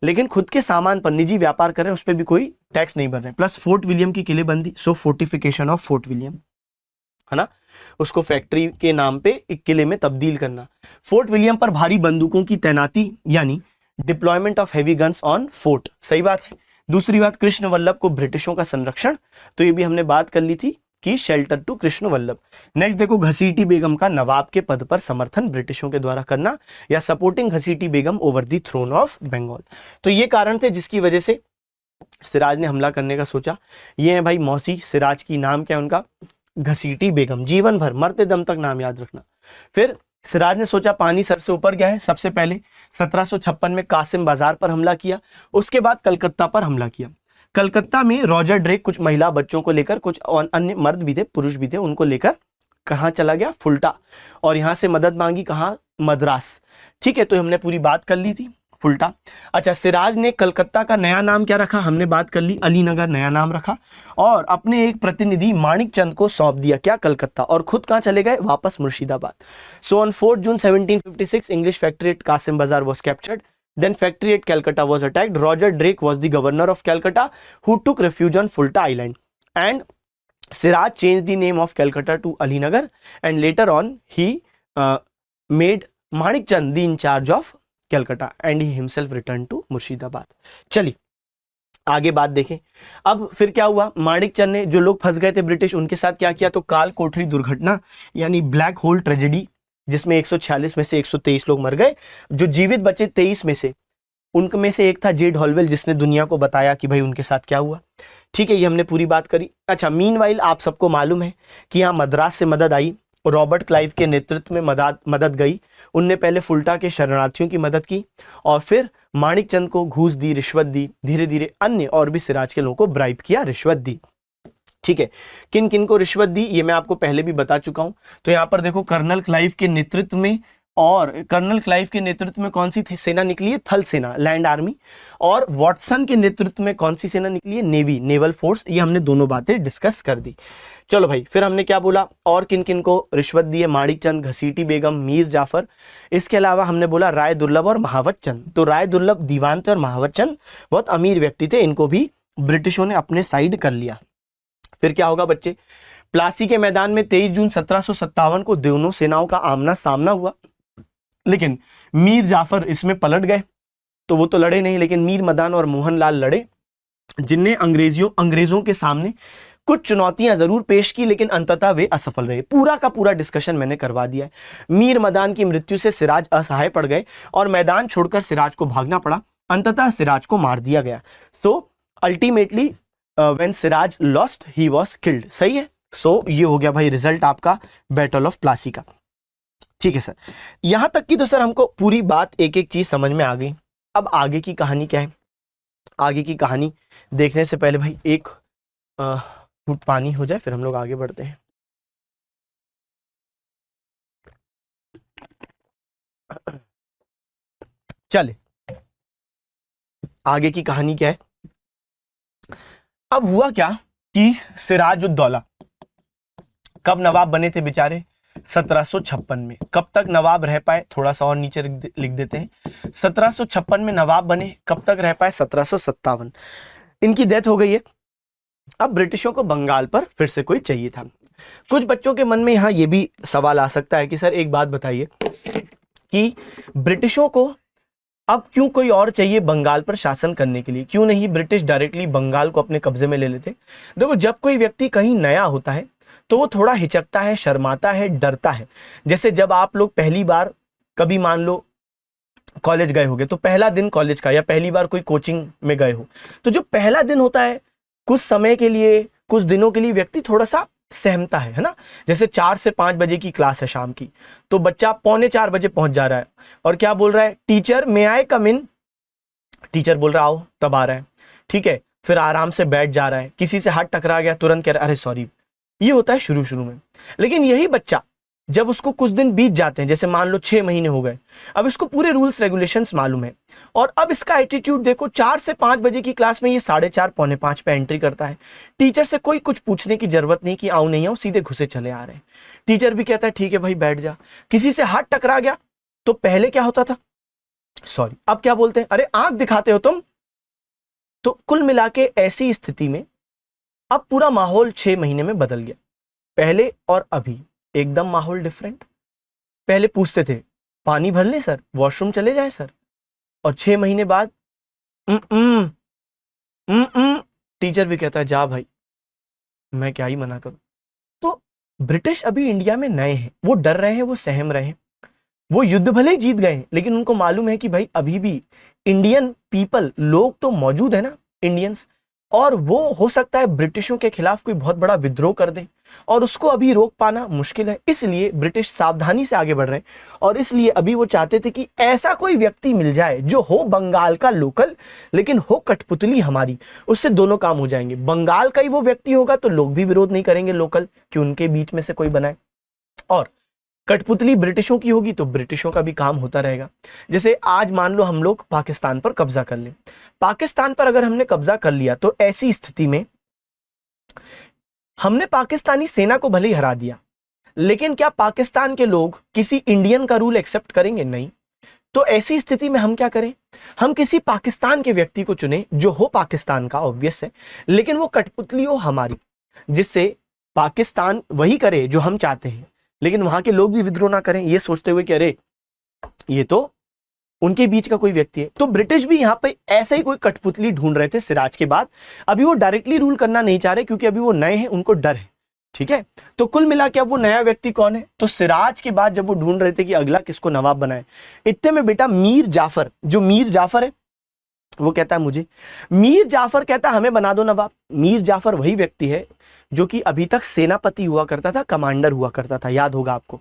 S1: लेकिन खुद के सामान पर निजी व्यापार कर रहे हैं उस पर भी कोई टैक्स नहीं भर रहे हैं। प्लस फोर्ट विलियम की किलेबंदी, सो फोर्टिफिकेशन ऑफ फोर्ट विलियम, है ना, उसको फैक्ट्री के नाम पे एक किले में तब्दील करना। फोर्ट विलियम पर भारी बंदूकों की तैनाती, यानी deployment of heavy guns on fort, सही बात है। दूसरी बात, कृष्ण वल्लभ को ब्रिटिशों का संरक्षण, तो ये भी हमने बात कर ली थी कि shelter to Krishna Vallabh. Next देखो, घसीटी बेगम का नवाब के पद पर समर्थन ब्रिटिशों के द्वारा करना, या supporting Ghasiti Begum over the throne of Bengal. तो ये कारण थे जिसकी वजह से सिराज ने हमला करने का सोचा। ये है भाई मौसी सिराज की, नाम क्या है उनका, घसीटी बेगम, जीवन भर मरते दम तक नाम याद रखना। फिर सिराज ने सोचा पानी सर से ऊपर गया है, सबसे पहले 1756 में कासिम बाजार पर हमला किया, उसके बाद कलकत्ता पर हमला किया। कलकत्ता में रॉजर ड्रेक कुछ महिला बच्चों को लेकर, कुछ अन्य मर्द भी थे, पुरुष भी थे, उनको लेकर कहाँ चला गया, फुल्टा, और यहां से मदद मांगी कहाँ, मद्रास। ठीक है, तो हमने पूरी बात कर ली थी, फुल्टा। अच्छा, सिराज ने कलकत्ता का नया नाम क्या रखा, हमने बात कर ली, अलीनगर नया नाम रखा, और अपने एक प्रतिनिधि माणिक चंद को सौंप दिया क्या, कलकत्ता, और खुद कहाँ चले गए, वापस Murshidabad. So on 4 June 1756 English factory at Kasim Bazar was captured, then factory at Calcutta was attacked. Roger Drake was the governor of Calcutta who took refuge on Fulta Island, and Siraj changed the name of Calcutta to Alinagar, and later on he made Manik Chand the in charge of Calcutta, and he himself returned to Murshidabad. चलिए आगे बात देखें। अब फिर क्या हुआ, माणिक चंद ने, जो लोग फंस गए थे ब्रिटिश, उनके साथ क्या किया, तो काल कोठरी दुर्घटना यानी ब्लैक होल ट्रेजेडी, जिसमें 146 में से 123 लोग मर गए, जो जीवित बचे 23 में से, उनमें से एक था जेड हॉलवेल, जिसने दुनिया को बताया कि भाई उनके साथ क्या हुआ। ठीक है, ये हमने पूरी बात करी। अच्छा, मीनवाइल आप सबको मालूम है कि यहाँ मद्रास से मदद आई, रॉबर्ट क्लाइव के नेतृत्व में मदद गई। उनने पहले फुल्टा के शरणार्थियों की मदद की, और फिर माणिक चंद को घूस दी, रिश्वत दी, धीरे धीरे अन्य और भी सिराज के लोगों को ब्राइब किया, रिश्वत दी। ठीक है, किन किन को रिश्वत दी ये मैं आपको पहले भी बता चुका हूं। तो यहां पर देखो, कर्नल क्लाइव के नेतृत्व में, और कर्नल क्लाइव के नेतृत्व में कौन सी सेना निकली है, थल सेना, लैंड आर्मी, और वॉटसन के नेतृत्व में कौन सी सेना निकली है, नेवी, नेवल फोर्स। ये हमने दोनों बातें डिस्कस कर दी। चलो भाई, फिर हमने क्या बोला, और किन किन को रिश्वत दी है, माणिक चंद, घसीटी बेगम, मीर जाफर। इसके अलावा हमने बोला राय दुर्लभ और महावत चंद। तो राय दुर्लभ दीवान थे और महावत चंद बहुत अमीर व्यक्ति थे, इनको भी ब्रिटिशों ने अपने साइड कर लिया। फिर क्या होगा बच्चे, प्लासी के मैदान में 23 जून 1757 को दोनों सेनाओं का आमना सामना हुआ, लेकिन मीर जाफर इसमें पलट गए, तो वो तो लड़े नहीं, लेकिन मीर मदान और मोहनलाल लड़े, जिनने अंग्रेजों के सामने कुछ चुनौतियां जरूर पेश की, लेकिन अंततः वे असफल रहे। पूरा का पूरा डिस्कशन मैंने करवा दिया है। मीर मदान की मृत्यु से सिराज असहाय पड़ गए और मैदान छोड़कर सिराज को भागना पड़ा, अंततः सिराज को मार दिया गया। So ultimately when Siraj lost he was killed, सही है। सो ये हो गया भाई रिजल्ट आपका बैटल ऑफ प्लासी का। ठीक है सर, यहां तक की तो सर हमको पूरी बात एक एक चीज समझ में आ गई। अब आगे की कहानी क्या है, आगे की कहानी देखने से पहले भाई एक घूंट पानी हो जाए, फिर हम लोग आगे बढ़ते हैं। चले, आगे की कहानी क्या है। अब हुआ क्या कि सिराजुद्दौला कब नवाब बने थे बेचारे, 1756 में। कब तक नवाब रह पाए, थोड़ा सा और नीचे लिख देते हैं। 1756 में नवाब बने, कब तक रह पाए, 1757। इनकी डेथ हो गई है। अब ब्रिटिशों को बंगाल पर फिर से कोई चाहिए था। कुछ बच्चों के मन में यहाँ ये भी सवाल आ सकता है कि सर एक बात बताइए कि ब्रिटिशों को अब क्यों कोई और चाहिए बंगाल पर शासन करने के लिए, क्यों नहीं ब्रिटिश डायरेक्टली बंगाल को अपने कब्जे में ले लेते। देखो, जब कोई व्यक्ति कहीं नया होता है तो वो थोड़ा हिचकता है, शर्माता है, डरता है। जैसे जब आप लोग पहली बार कभी मान लो कॉलेज गए होगे, तो पहला दिन कॉलेज का या पहली बार कोई कोचिंग में गए हो, तो जो पहला दिन होता है कुछ समय के लिए, कुछ दिनों के लिए व्यक्ति थोड़ा सा सहमता है ना। जैसे 4 से 5 बजे की क्लास है शाम की, तो बच्चा 3:45 बजे पहुंच जा रहा है और क्या बोल रहा है, टीचर मे आई कम इन। टीचर बोल रहा आओ, तब आ रहा है, ठीक है। फिर आराम से बैठ जा रहा है, किसी से हाथ टकरा गया तुरंत कह रहा है अरे सॉरी। ये होता है शुरू शुरू में। लेकिन यही बच्चा जब उसको कुछ दिन बीत जाते हैं, जैसे मान लो 6 महीने हो गए, अब इसको पूरे रूल्स रेगुलेशंस मालूम है, और अब इसका एटीट्यूड देखो, 4 से 5 बजे की क्लास में ये 4:30 पौने 5 पे एंट्री करता है। टीचर से कोई कुछ पूछने की जरूरत नहीं कि आओ नहीं आओ, सीधे घुसे चले आ रहे हैं। टीचर भी कहता है ठीक है भाई बैठ जा। किसी से हाथ टकरा गया तो पहले क्या होता था, सॉरी अब क्या बोलते हैं, अरे आंख दिखाते हो तुम। तो कुल मिला के ऐसी स्थिति में अब पूरा माहौल 6 महीने में बदल गया। पहले और अभी एकदम माहौल डिफरेंट। पहले पूछते थे पानी भर ले सर, वॉशरूम चले जाए सर, और 6 महीने बाद टीचर भी कहता है जा भाई, मैं क्या ही मना करूं। तो ब्रिटिश अभी इंडिया में नए हैं, वो डर रहे हैं, वो सहम रहे हैं, वो युद्ध भले ही जीत गए हैं, लेकिन उनको मालूम है कि भाई अभी भी इंडियन पीपल, लोग तो मौजूद है ना, इंडियंस, और वो हो सकता है ब्रिटिशों के खिलाफ कोई बहुत बड़ा विद्रोह कर दे, और उसको अभी रोक पाना मुश्किल है। इसलिए ब्रिटिश सावधानी से आगे बढ़ रहे हैं, और इसलिए अभी वो चाहते थे कि ऐसा कोई व्यक्ति मिल जाए जो हो बंगाल का लोकल, लेकिन हो कठपुतली हमारी, उससे दोनों काम हो जाएंगे। बंगाल का ही वो व्यक्ति होगा तो लोग भी विरोध नहीं करेंगे लोकल कि उनके बीच में से कोई बनाए, और कठपुतली ब्रिटिशों की होगी तो ब्रिटिशों का भी काम होता रहेगा। जैसे आज मान लो हम लोग पाकिस्तान पर कब्जा कर लें, पाकिस्तान पर अगर हमने कब्जा कर लिया तो ऐसी स्थिति में हमने पाकिस्तानी सेना को भले ही हरा दिया, लेकिन क्या पाकिस्तान के लोग किसी इंडियन का रूल एक्सेप्ट करेंगे? नहीं। तो ऐसी स्थिति में हम क्या करें, हम किसी पाकिस्तान के व्यक्ति को चुने जो हो पाकिस्तान का, ऑब्वियस है, लेकिन वो कठपुतली हो हमारी, जिससे पाकिस्तान वही करे जो हम चाहते हैं, लेकिन वहां के लोग भी विद्रोह ना करें, ये सोचते हुए कि अरे ये तो उनके बीच का कोई व्यक्ति है। तो ब्रिटिश भी यहां पे ऐसे ही कोई कठपुतली ढूंढ रहे थे सिराज के बाद। अभी वो डायरेक्टली रूल करना नहीं चाह रहे, क्योंकि अभी वो नए हैं, उनको डर है। ठीक है, तो कुल मिला के अब वो नया व्यक्ति कौन है, तो सिराज के बाद जब वो ढूंढ रहे थे कि अगला किसको नवाब बनाए, इतने में बेटा मीर जाफर, जो मीर जाफर है वो कहता है मुझे, मीर जाफर कहता है हमें बना दो नवाब। मीर जाफर वही व्यक्ति है जो कि अभी तक सेनापति हुआ करता था, कमांडर हुआ करता था, याद होगा आपको।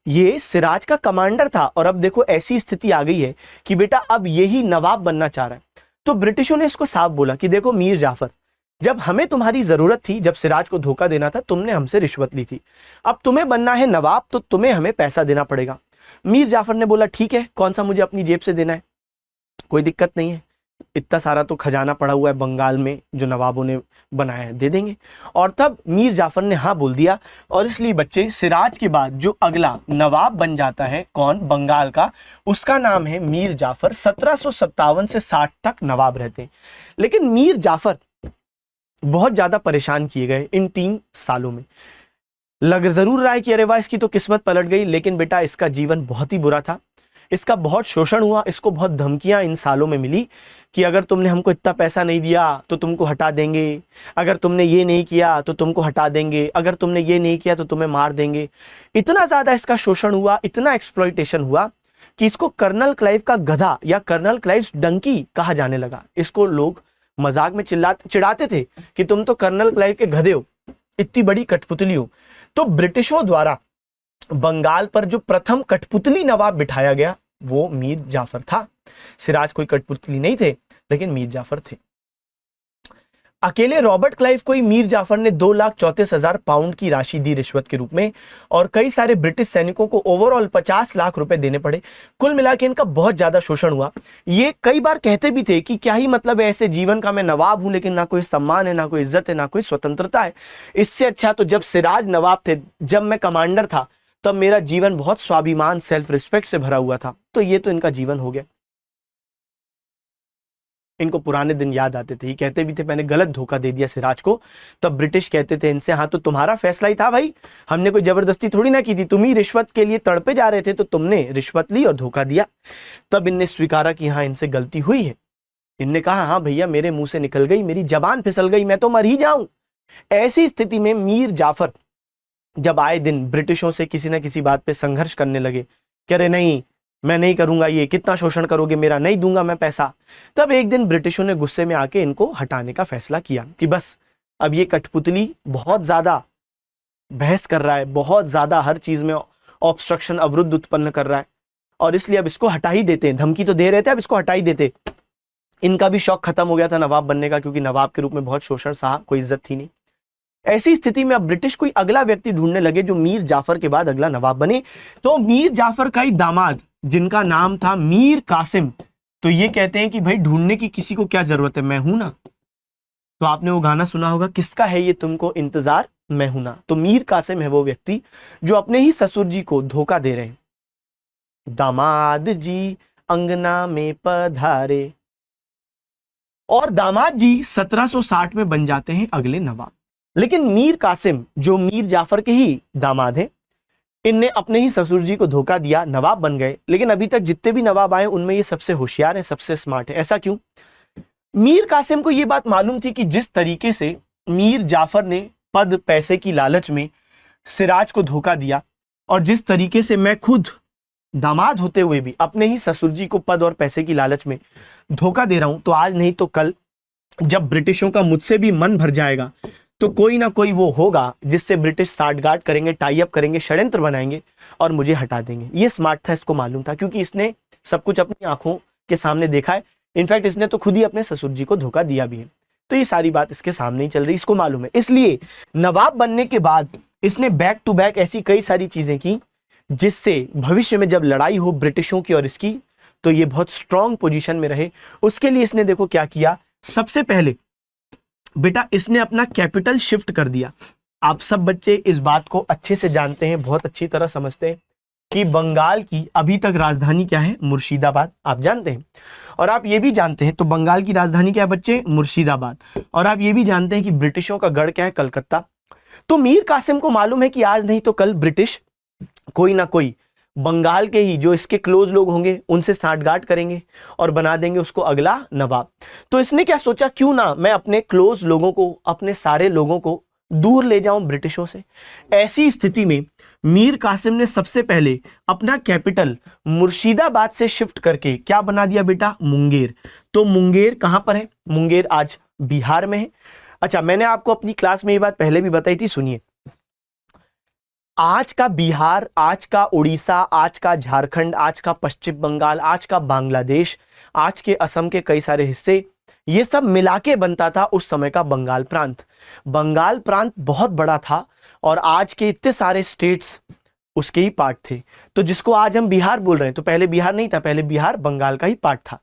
S1: ये सिराज का कमांडर था, और अब देखो ऐसी स्थिति आ गई है कि बेटा अब यही नवाब बनना चाह रहा है। तो ब्रिटिशों ने इसको साफ बोला कि देखो मीर जाफर, जब हमें तुम्हारी जरूरत थी, जब सिराज को धोखा देना था, तुमने हमसे रिश्वत ली थी, अब तुम्हें बनना है नवाब तो तुम्हें हमें पैसा देना पड़ेगा। मीर जाफर ने बोला ठीक है, कौन सा मुझे अपनी जेब से देना है, कोई दिक्कत नहीं है, इतना सारा तो खजाना पड़ा हुआ है बंगाल में जो नवाबों ने बनाया है, दे देंगे। और तब मीर जाफर ने हाँ बोल दिया, और इसलिए बच्चे सिराज के बाद जो अगला नवाब बन जाता है कौन, बंगाल का, उसका नाम है मीर जाफर। 1757 से 60 तक नवाब रहते हैं। लेकिन मीर जाफर बहुत ज्यादा परेशान किए गए इन 3 सालों में। लग जरूर रहा है कि अरे वाह इसकी तो किस्मत पलट गई, लेकिन बेटा इसका जीवन बहुत ही बुरा था, इसका बहुत शोषण हुआ, इसको बहुत धमकियां इन सालों में मिली कि अगर तुमने हमको इतना पैसा नहीं दिया तो तुमको हटा देंगे, अगर तुमने ये नहीं किया तो तुमको हटा देंगे, अगर तुमने ये नहीं किया तो तुम्हें मार देंगे। इतना ज्यादा इसका शोषण हुआ, इतना एक्सप्लॉइटेशन हुआ कि इसको कर्नल क्लाइव का गधा या कर्नल क्लाइव डंकी कहा जाने लगा। इसको लोग मजाक में चिढ़ाते थे कि तुम तो कर्नल क्लाइव के गधे हो, इतनी बड़ी कठपुतली हो। तो ब्रिटिशों द्वारा बंगाल पर जो प्रथम कठपुतली नवाब बिठाया गया वो मीर जाफर था। सिराज कोई कठपुतली नहीं थे, लेकिन मीर जाफर थे। अकेले रॉबर्ट क्लाइव को ही मीर जाफर ने 2,34,000 पाउंड की राशि दी रिश्वत के रूप में, और कई सारे ब्रिटिश सैनिकों को ओवरऑल 50 लाख रुपए देने पड़े। कुल मिला के इनका बहुत ज्यादा शोषण हुआ। ये कई बार कहते भी थे कि क्या ही मतलब है ऐसे जीवन का, मैं नवाब हूं लेकिन ना कोई सम्मान है, ना कोई इज्जत है, ना कोई स्वतंत्रता है। इससे अच्छा तो जब सिराज नवाब थे, जब मैं कमांडर था, तब मेरा जीवन बहुत स्वाभिमान, सेल्फ रिस्पेक्ट से भरा हुआ था। तो ये तो इनका जीवन हो गया। इनको पुराने दिन याद आते थे। ये कहते भी थे मैंने गलत धोखा दे दिया सिराज को। तब ब्रिटिश कहते थे इनसे, हाँ तो तुम्हारा फैसला ही था भाई, हमने कोई जबरदस्ती थोड़ी ना की थी, तुम ही रिश्वत के लिए तड़पे जा रहे थे तो तुमने रिश्वत ली और धोखा दिया। तब इनने स्वीकारा कि हाँ इनसे गलती हुई है। इनने कहा हाँ भैया मेरे मुंह से निकल गई, मेरी जबान फिसल गई, मैं तो मर ही जाऊं। ऐसी स्थिति में मीर जाफर जब आए दिन ब्रिटिशों से किसी ना किसी बात पे संघर्ष करने लगे, कह रहे नहीं मैं नहीं करूंगा, ये कितना शोषण करोगे मेरा, नहीं दूंगा मैं पैसा। तब एक दिन ब्रिटिशों ने गुस्से में आके इनको हटाने का फैसला किया कि बस अब ये कठपुतली बहुत ज्यादा बहस कर रहा है, बहुत ज्यादा हर चीज में ऑब्स्ट्रक्शन, अवरुद्ध उत्पन्न कर रहा है, और इसलिए अब इसको हटा ही देते हैं। धमकी तो दे रहे थे, अब इसको हटा ही देते। इनका भी शौक खत्म हो गया था नवाब बनने का, क्योंकि नवाब के रूप में बहुत शोषण सहा, कोई इज्जत थी नहीं। ऐसी स्थिति में अब ब्रिटिश कोई अगला व्यक्ति ढूंढने लगे जो मीर जाफर के बाद अगला नवाब बने। तो मीर जाफर का ही दामाद जिनका नाम था मीर कासिम, तो ये कहते हैं कि भाई ढूंढने की किसी को क्या जरूरत है, मैं हूं ना। तो आपने वो गाना सुना होगा, किसका है ये तुमको इंतजार, मैं हूं ना। तो मीर कासिम है वो व्यक्ति जो अपने ही ससुर जी को धोखा दे रहे हैं। दामाद जी अंगना में पधारे। और दामाद जी 1760 में बन जाते हैं अगले नवाब। लेकिन मीर कासिम जो मीर जाफर के ही दामाद हैं, इनने अपने ही ससुर जी को धोखा दिया, नवाब बन गए। लेकिन अभी तक जितने भी नवाब आए उनमें ये सबसे होशियार है, सबसे स्मार्ट है। ऐसा क्यों? मीर कासिम को यह बात मालूम थी कि जिस तरीके से मीर जाफर ने पद पैसे की लालच में सिराज को धोखा दिया, और जिस तरीके से मैं खुद दामाद होते हुए भी अपने ही ससुर जी को पद और पैसे की लालच में धोखा दे रहा हूं, तो आज नहीं तो कल जब ब्रिटिशों का मुझसे भी मन भर जाएगा तो कोई ना कोई वो होगा जिससे ब्रिटिश साठगांठ करेंगे, टाई अप करेंगे, षड्यंत्र बनाएंगे और मुझे हटा देंगे। ये स्मार्ट था, इसको मालूम था, क्योंकि इसने सब कुछ अपनी आंखों के सामने देखा है। इनफैक्ट इसने तो खुद ही अपने ससुर जी को धोखा दिया भी है, तो ये सारी बात इसके सामने ही चल रही, इसको मालूम है। इसलिए नवाब बनने के बाद इसने बैक टू बैक ऐसी कई सारी चीजें की जिससे भविष्य में जब लड़ाई हो ब्रिटिशों की और इसकी, तो ये बहुत स्ट्रांग पोजीशन में रहे। उसके लिए इसने देखो क्या किया। सबसे पहले बेटा इसने अपना कैपिटल शिफ्ट कर दिया। आप सब बच्चे इस बात को अच्छे से जानते हैं, बहुत अच्छी तरह समझते हैं कि बंगाल की अभी तक राजधानी क्या है? मुर्शिदाबाद, आप जानते हैं। और आप ये भी जानते हैं, तो बंगाल की राजधानी क्या है बच्चे? मुर्शिदाबाद। और आप ये भी जानते हैं कि ब्रिटिशों का गढ़ क्या है? कलकत्ता। तो मीर कासिम को मालूम है कि आज नहीं तो कल ब्रिटिश कोई ना कोई बंगाल के ही जो इसके क्लोज लोग होंगे उनसे साठगांठ करेंगे और बना देंगे उसको अगला नवाब। तो इसने क्या सोचा, क्यों ना मैं अपने क्लोज लोगों को, अपने सारे लोगों को दूर ले जाऊं ब्रिटिशों से। ऐसी स्थिति में मीर कासिम ने सबसे पहले अपना कैपिटल मुर्शिदाबाद से शिफ्ट करके क्या बना दिया बेटा? मुंगेर। तो मुंगेर कहां पर है? मुंगेर आज बिहार में है। अच्छा, मैंने आपको अपनी क्लास में ये बात पहले भी बताई थी, सुनिए। आज का बिहार, आज का उड़ीसा, आज का झारखंड, आज का पश्चिम बंगाल, आज का बांग्लादेश, आज के असम के कई सारे हिस्से, ये सब मिला के बनता था उस समय का बंगाल प्रांत। बंगाल प्रांत बहुत बड़ा था और आज के इतने सारे स्टेट्स उसके ही पार्ट थे। तो जिसको आज हम बिहार बोल रहे हैं, तो पहले बिहार नहीं था, पहले बिहार बंगाल का ही पार्ट था।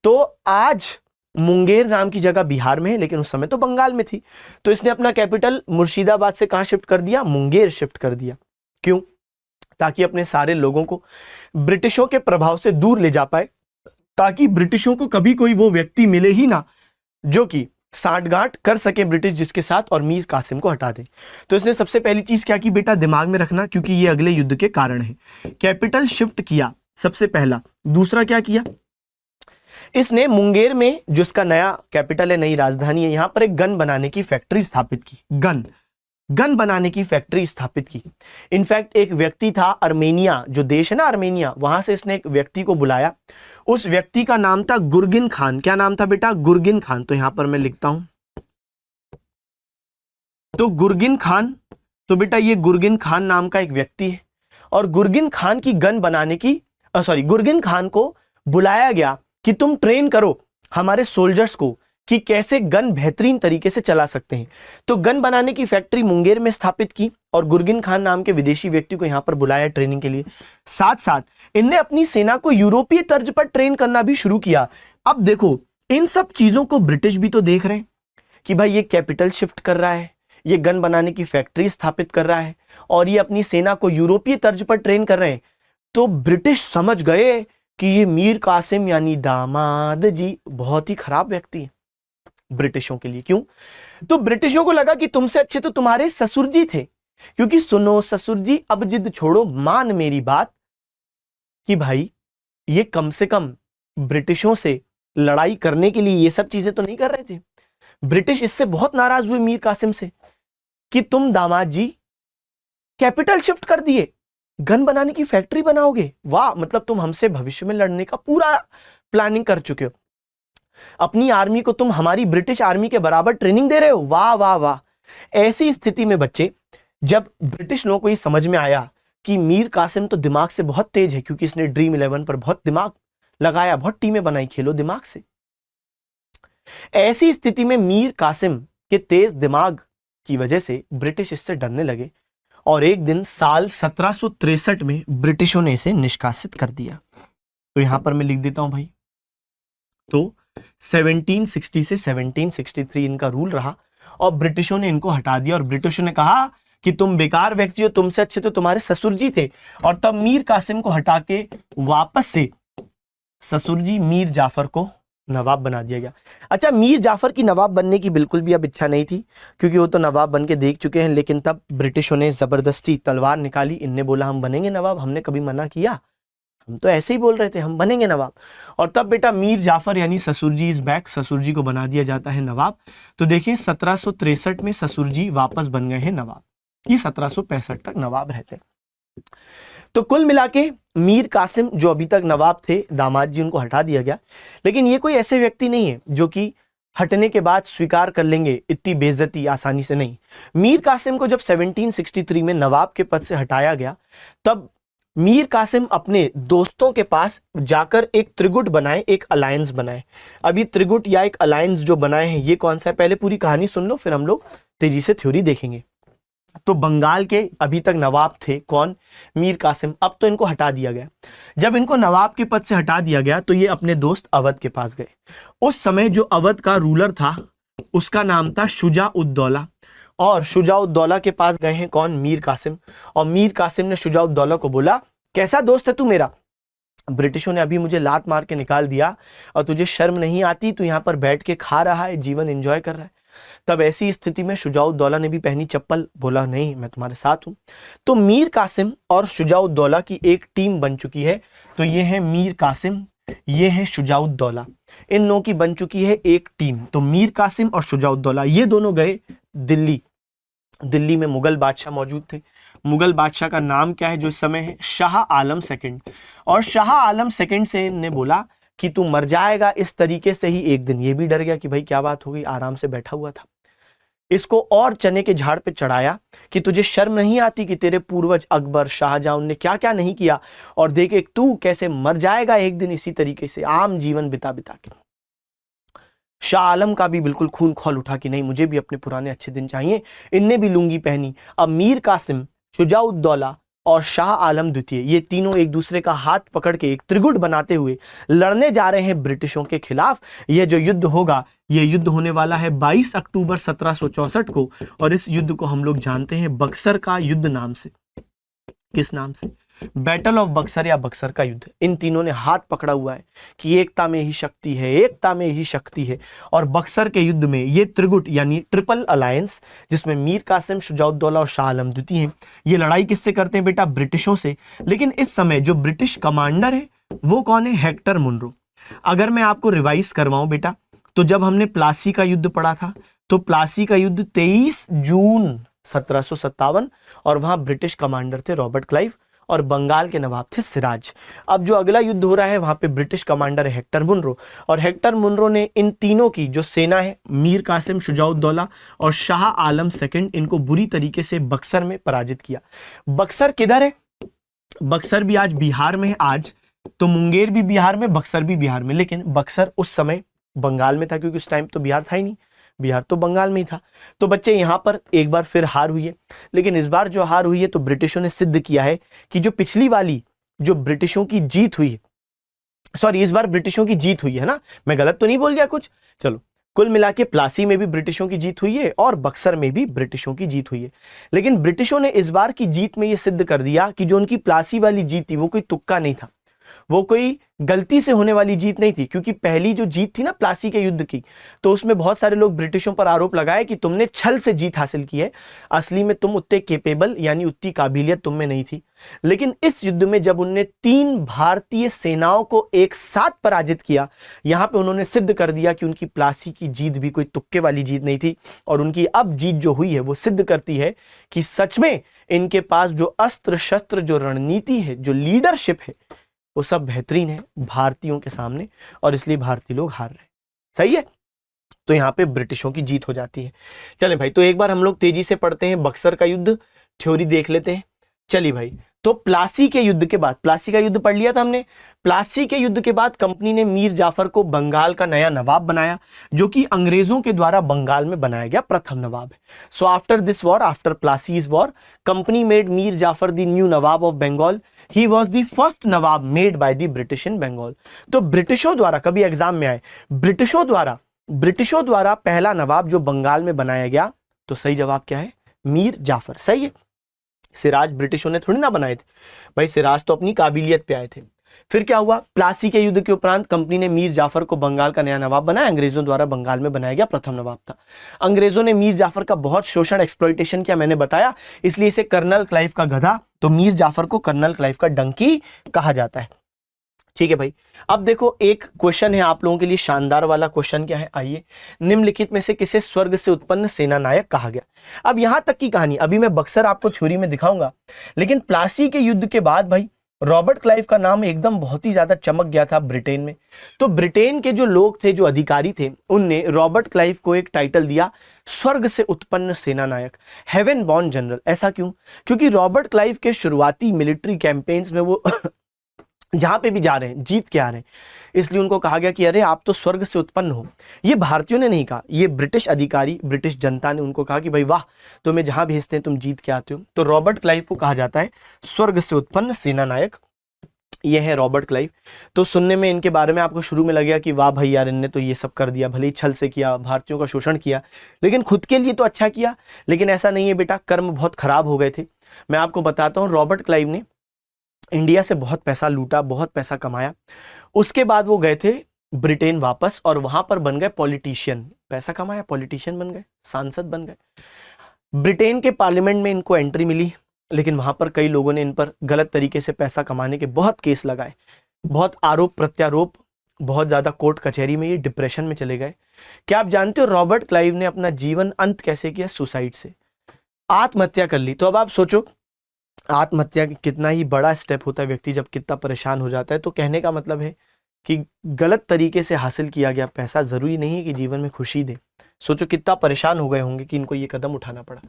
S1: तो आज मुंगेर नाम की जगह बिहार में है, लेकिन उस समय तो बंगाल में थी। तो इसने अपना कैपिटल मुर्शिदाबाद से कहां शिफ्ट कर दिया? मुंगेर शिफ्ट कर दिया। क्यों? ताकि अपने सारे लोगों को ब्रिटिशों के प्रभाव से दूर ले जा पाए, ताकि ब्रिटिशों को कभी कोई वो व्यक्ति मिले ही ना जो कि साठगांठ कर सके ब्रिटिश जिसके साथ, और मीर कासिम को हटा दे। तो इसने सबसे पहली चीज क्या की बेटा? दिमाग में रखना, क्योंकि ये अगले युद्ध के कारण है। कैपिटल शिफ्ट किया सबसे पहला। दूसरा क्या किया? इसने मुंगेर में जो इसका नया कैपिटल है, नई राजधानी है, यहां पर एक गन बनाने की फैक्ट्री स्थापित की। गन बनाने की फैक्ट्री स्थापित की। इनफैक्ट एक व्यक्ति था, अर्मेनिया जो देश है ना, अर्मेनिया, वहां से इसने एक व्यक्ति को बुलाया। उस व्यक्ति का नाम था गुरगिन खान। क्या नाम था बेटा? गुरगिन खान। तो यहां पर मैं लिखता हूं, तो गुरगिन खान, तो बेटा ये गुरगिन खान नाम का एक व्यक्ति है। और गुरगिन खान की गन बनाने की गुरगिन खान को बुलाया गया कि तुम ट्रेन करो हमारे सोल्जर्स को कि कैसे गन बेहतरीन तरीके से चला सकते हैं। तो गन बनाने की फैक्ट्री मुंगेर में स्थापित की और गुरगिन खान नाम के विदेशी व्यक्ति को यहां पर बुलाया ट्रेनिंग के लिए। साथ साथ इनने अपनी सेना को यूरोपीय तर्ज पर ट्रेन करना भी शुरू किया। अब देखो, इन सब चीजों को ब्रिटिश भी तो देख रहे हैं कि भाई ये कैपिटल शिफ्ट कर रहा है, ये गन बनाने की फैक्ट्री स्थापित कर रहा है और ये अपनी सेना को यूरोपीय तर्ज पर ट्रेन कर रहे हैं। तो ब्रिटिश समझ गए कि ये मीर कासिम यानी दामाद जी बहुत ही खराब व्यक्ति है ब्रिटिशों के लिए। क्यों? तो ब्रिटिशों को लगा कि तुमसे अच्छे तो तुम्हारे ससुर जी थे, क्योंकि सुनो ससुर जी, अब जिद छोड़ो, मान मेरी बात कि भाई ये कम से कम ब्रिटिशों से लड़ाई करने के लिए ये सब चीजें तो नहीं कर रहे थे। ब्रिटिश इससे बहुत नाराज हुए मीर कासिम से कि तुम दामाद जी कैपिटल शिफ्ट कर दिए, गन बनाने की फैक्ट्री बनाओगे, वाह, मतलब तुम हमसे भविष्य में लड़ने का पूरा प्लानिंग कर चुके हो, अपनी आर्मी को तुम हमारी ब्रिटिश आर्मी के बराबर ट्रेनिंग दे रहे हो, वाह वाह वाह। ऐसी स्थिति में बच्चे, जब ब्रिटिश लोगों को ये समझ में आया कि मीर कासिम तो दिमाग से बहुत तेज है, क्योंकि इसने ड्रीम 11 पर बहुत दिमाग लगाया, बहुत टीमें बनाई, खेलो दिमाग से। ऐसी स्थिति में मीर कासिम के तेज दिमाग की वजह से ब्रिटिश इससे डरने लगे और एक दिन साल 1763 में ब्रिटिशों ने इसे निष्कासित कर दिया। तो यहां पर मैं लिख देता हूं भाई, तो 1760 से 1763 इनका रूल रहा और ब्रिटिशों ने इनको हटा दिया और ब्रिटिशों ने कहा कि तुम बेकार व्यक्ति हो, तुमसे अच्छे तो तुम्हारे ससुर जी थे। और तब मीर कासिम को हटा के वापस से ससुर जी मीर जाफर को नवाब बना दिया गया। अच्छा, मीर जाफर की नवाब बनने की बिल्कुल भी अब इच्छा नहीं थी, क्योंकि वो तो नवाब बन के देख चुके हैं। लेकिन तब ब्रिटिशों ने जबरदस्ती तलवार निकाली, इनने बोला हम बनेंगे नवाब। हमने कभी मना किया? हम तो ऐसे ही बोल रहे थे हम बनेंगे नवाब। और तब बेटा मीर जाफर यानी ससुर जी इज बैक, ससुर जी को बना दिया जाता है नवाब। तो देखिए 1763 में ससुर जी वापस बन गए हैं नवाब। ये 1765 तक नवाब रहते हैं। तो कुल मिला के मीर कासिम जो अभी तक नवाब थे, दामाद जी उनको हटा दिया गया। लेकिन ये कोई ऐसे व्यक्ति नहीं है जो कि हटने के बाद स्वीकार कर लेंगे इतनी बेइज्जती आसानी से नहीं। मीर कासिम को जब 1763 में नवाब के पद से हटाया गया, तब मीर कासिम अपने दोस्तों के पास जाकर एक त्रिगुट बनाए, एक अलायंस बनाए। अभी त्रिगुट या एक अलायंस जो बनाए हैं ये कौन सा है, पहले पूरी कहानी सुन लो, फिर हम लोग तेजी से थ्योरी देखेंगे। तो बंगाल के अभी तक नवाब थे कौन, मीर कासिम। अब तो इनको हटा दिया गया। जब इनको नवाब के पद से हटा दिया गया तो ये अपने दोस्त अवध के पास गए। उस समय जो अवध का रूलर था उसका नाम था शुजा-उद-दौला, और शुजा-उद-दौला के पास गए हैं कौन, मीर कासिम। और मीर कासिम ने शुजा-उद-दौला को बोला कैसा दोस्त है तू मेरा, ब्रिटिशों ने अभी मुझे लात मार के निकाल दिया और तुझे शर्म नहीं आती, तू यहाँ पर बैठ के खा रहा है, जीवन एंजॉय कर रहा है। तब ऐसी स्थिति में शुजा-उद-दौला ने भी पहनी चप्पल, बोला नहीं मैं तुम्हारे साथ हूं। तो मीर कासिम और शुजा-उद-दौला की एक टीम बन चुकी है। तो ये है मीर कासिम, ये है शुजा-उद-दौला, इन लोगों की बन चुकी है एक टीम। तो मीर कासिम और शुजा-उद-दौला ये दोनों गए दिल्ली। दिल्ली में मुगल बादशाह मौजूद थे। मुगल बादशाह का नाम क्या है जो इस समय है, शाह आलम सेकंड। और शाह आलम सेकंड से इन्होंने बोला कि तू मर जाएगा इस तरीके से ही एक दिन। ये भी डर गया कि भाई क्या बात हो गई, आराम से बैठा हुआ था। इसको और चने के झाड़ पे चढ़ाया कि तुझे शर्म नहीं आती कि तेरे पूर्वज अकबर, शाहजहां ने क्या क्या नहीं किया, और देख एक तू कैसे मर जाएगा एक दिन इसी तरीके से आम जीवन बिता बिता के। शाह आलम का भी बिल्कुल खून खौल उठा कि नहीं मुझे भी अपने पुराने अच्छे दिन चाहिए। इनने भी लुंगी पहनी। अब मीर कासिम, शुजा-उद-दौला और शाह आलम द्वितीय ये तीनों एक दूसरे का हाथ पकड़ के एक त्रिगुट बनाते हुए लड़ने जा रहे हैं ब्रिटिशों के खिलाफ। यह जो युद्ध होगा, यह युद्ध होने वाला है 22 अक्टूबर 1764 को, और इस युद्ध को हम लोग जानते हैं बक्सर का युद्ध नाम से। किस नाम से? बैटल ऑफ बक्सर या बक्सर का युद्ध। इन तीनों ने हाथ पकड़ा हुआ है कि एकता में ही शक्ति है, एकता में ही शक्ति है। और बक्सर के युद्ध में ये त्रिगुट यानी ट्रिपल अलायंस, जिसमें मीर कासिम, शुजा-उद-दौला और शाह आलम द्वितीय हैं, ये लड़ाई किससे करते हैं बेटा? ब्रिटिशों से। लेकिन इस समय जो ब्रिटिश कमांडर है वो कौन है? Hector Munro. अगर मैं आपको रिवाइज करवाऊं बेटा, तो जब हमने प्लासी का युद्ध पढ़ा था, तो प्लासी का युद्ध 23 जून 1757, और वहां ब्रिटिश कमांडर थे रॉबर्ट क्लाइव और बंगाल के नवाब थे सिराज। अब जो अगला युद्ध हो रहा है वहां पे ब्रिटिश कमांडर है हेक्टर मुनरो, और हेक्टर मुनरो ने इन तीनों की जो सेना है, मीर कासिम, शुजा-उद-दौला और शाह आलम सेकंड, इनको बुरी तरीके से बक्सर में पराजित किया। बक्सर किधर है? बक्सर भी आज बिहार में है। आज तो मुंगेर भी बिहार में, बक्सर भी बिहार में, लेकिन बक्सर उस समय बंगाल में था, क्योंकि उस टाइम तो बिहार था ही नहीं, बिहार तो बंगाल में ही था। तो बच्चे यहां पर एक बार फिर हार हुई है। लेकिन इस बार जो हार हुई है तो ब्रिटिशों ने सिद्ध किया है कि जो पिछली वाली जो ब्रिटिशों की जीत हुई है, सॉरी इस बार ब्रिटिशों की जीत हुई है ना, मैं गलत तो नहीं बोल गया कुछ? चलो, कुल मिला के प्लासी में भी ब्रिटिशों की जीत हुई है और बक्सर में भी ब्रिटिशों की जीत हुई है। लेकिन ब्रिटिशों ने इस बार की जीत में यह सिद्ध कर दिया कि जो उनकी प्लासी वाली जीत थी वो कोई तुक्का नहीं था, वो कोई गलती से होने वाली जीत नहीं थी। क्योंकि पहली जो जीत थी ना प्लासी के युद्ध की, तो उसमें बहुत सारे लोग ब्रिटिशों पर आरोप लगाए कि तुमने छल से जीत हासिल की है, असली में तुम उतने केपेबल यानी उतनी काबिलियत तुम में नहीं थी। लेकिन इस युद्ध में जब उनने 3 भारतीय सेनाओं को एक साथ पराजित किया, यहां पे उन्होंने सिद्ध कर दिया कि उनकी प्लासी की जीत भी कोई तुक्के वाली जीत नहीं थी। और उनकी अब जीत जो हुई है वो सिद्ध करती है कि सच में इनके पास जो अस्त्र शस्त्र, जो रणनीति है, जो लीडरशिप है, वो सब बेहतरीन है भारतीयों के सामने, और इसलिए भारतीय लोग हार रहे। सही है? तो यहां पे ब्रिटिशों की जीत हो जाती है। चलें भाई, तो एक बार हम लोग तेजी से पढ़ते हैं बक्सर का युद्ध, थ्योरी देख लेते हैं। चलिए भाई, तो प्लासी के युद्ध के बाद, प्लासी का युद्ध पढ़ लिया था हमने। प्लासी के युद्ध के बाद कंपनी ने मीर जाफर को बंगाल का नया नवाब बनाया, जो कि अंग्रेजों के द्वारा बंगाल में बनाया गया प्रथम नवाब है। So after this war, after Plassey's war, company made Mir Jafar the new nawab of Bengal. He was the first nawab made by the British in Bengal। तो ब्रिटिशों द्वारा, कभी एग्जाम में आए, ब्रिटिशों द्वारा पहला नवाब जो बंगाल में बनाया गया, तो सही जवाब क्या है? मीर जाफर, सही है। सिराज ब्रिटिशों ने थोड़ी ना बनाए थे भाई, सिराज तो अपनी काबिलियत पे आए थे। फिर क्या हुआ, प्लासी के युद्ध के उपरांत कंपनी ने मीर जाफर को बंगाल का नया नवाब बनाया, अंग्रेजों द्वारा बंगाल में बनाया गया प्रथम नवाब था। अंग्रेजों ने मीर जाफर का बहुत शोषण, एक्सप्लॉइटेशन किया, मैंने बताया, इसलिए इसे कर्नल क्लाइव का गधा, तो मीर जाफर को कर्नल क्लाइव का डंकी कहा जाता है। ठीक है भाई, अब देखो एक क्वेश्चन है आप लोगों के लिए, शानदार वाला क्वेश्चन क्या है, आइए, निम्नलिखित में से किसे स्वर्ग से उत्पन्न सेना नायक कहा गया। अब यहां तक की कहानी, अभी मैं बक्सर आपको छुरी में दिखाऊंगा, लेकिन प्लासी के युद्ध के बाद भाई रॉबर्ट क्लाइव का नाम एकदम बहुत ही ज्यादा चमक गया था ब्रिटेन में। तो ब्रिटेन के जो लोग थे, जो अधिकारी थे, उनने रॉबर्ट क्लाइव को एक टाइटल दिया, स्वर्ग से उत्पन्न सेना नायक, हेवन बॉर्न जनरल। ऐसा क्यों? क्योंकि रॉबर्ट क्लाइव के शुरुआती मिलिट्री कैंपेन्स में वो जहां पे भी जा रहे हैं जीत के आ रहे हैं, इसलिए उनको कहा गया कि अरे आप तो स्वर्ग से उत्पन्न हो। ये भारतीयों ने नहीं कहा, ये ब्रिटिश अधिकारी, ब्रिटिश जनता ने उनको कहा कि भाई वाह, तुम्हें जहां भेजते हैं तुम जीत के आते हो। तो रॉबर्ट क्लाइव को कहा जाता है स्वर्ग से उत्पन्न सेना नायक, ये है रॉबर्ट क्लाइव। तो सुनने में इनके बारे में आपको शुरू में लगेगा कि वाह भाई यार, इनने तो ये सब कर दिया, भले ही छल से किया, भारतीयों का शोषण किया, लेकिन खुद के लिए तो अच्छा किया। लेकिन ऐसा नहीं है बेटा, कर्म बहुत खराब हो गए थे। मैं आपको बताता हूँ, रॉबर्ट क्लाइव ने इंडिया से बहुत पैसा लूटा, बहुत पैसा कमाया। उसके बाद वो गए थे ब्रिटेन वापस, और वहां पर बन गए पॉलिटिशियन, पैसा कमाया, पॉलिटिशियन बन गए, सांसद बन गए। ब्रिटेन के पार्लियामेंट में इनको एंट्री मिली, लेकिन वहां पर कई लोगों ने इन पर गलत तरीके से पैसा कमाने के बहुत केस लगाए, बहुत आरोप प्रत्यारोप, बहुत ज्यादा कोर्ट कचहरी में ये डिप्रेशन में चले गए। क्या आप जानते हो रॉबर्ट क्लाइव ने अपना जीवन अंत कैसे किया? सुसाइड से, आत्महत्या कर ली। तो अब आप सोचो, आत्महत्या कितना ही बड़ा स्टेप होता है, व्यक्ति जब कितना परेशान हो जाता है। तो कहने का मतलब है कि गलत तरीके से हासिल किया गया पैसा जरूरी नहीं है कि जीवन में खुशी दे। सोचो कितना परेशान हो गए होंगे कि इनको ये कदम उठाना पड़ा।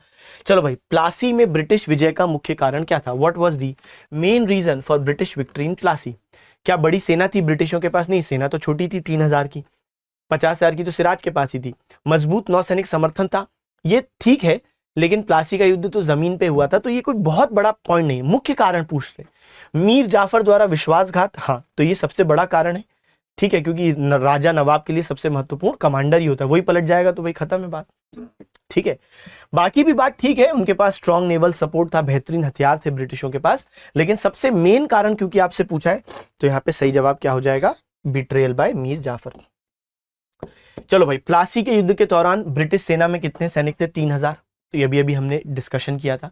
S1: चलो भाई, प्लासी में ब्रिटिश विजय का मुख्य कारण क्या था? What was the main reason for British victory in Plassey? क्या बड़ी सेना थी ब्रिटिशों के पास? नहीं, सेना तो छोटी थी, 3000 की, 50,000 की तो सिराज के पास ही थी। मजबूत नौसैनिक समर्थन था, ये ठीक है, लेकिन प्लासी का युद्ध तो जमीन पे हुआ था, तो ये कोई बहुत बड़ा पॉइंट नहीं। मुख्य कारण पूछ रहे, मीर जाफर द्वारा विश्वासघात, हाँ तो ये सबसे बड़ा कारण है, ठीक है, क्योंकि राजा नवाब के लिए सबसे महत्वपूर्ण कमांडर ही होता है, वही पलट जाएगा तो भाई खत्म है बात, ठीक है। बाकी भी बात ठीक है, उनके पास स्ट्रॉन्ग नेवल सपोर्ट था, बेहतरीन हथियार थे ब्रिटिशों के पास, लेकिन सबसे मेन कारण क्योंकि आपसे पूछा है, तो यहाँ पे सही जवाब क्या हो जाएगा? Betrayal by Mir Jafar. चलो भाई, प्लासी के युद्ध के दौरान ब्रिटिश सेना में कितने सैनिक थे? 3000, तो ये अभी हमने डिस्कशन किया था।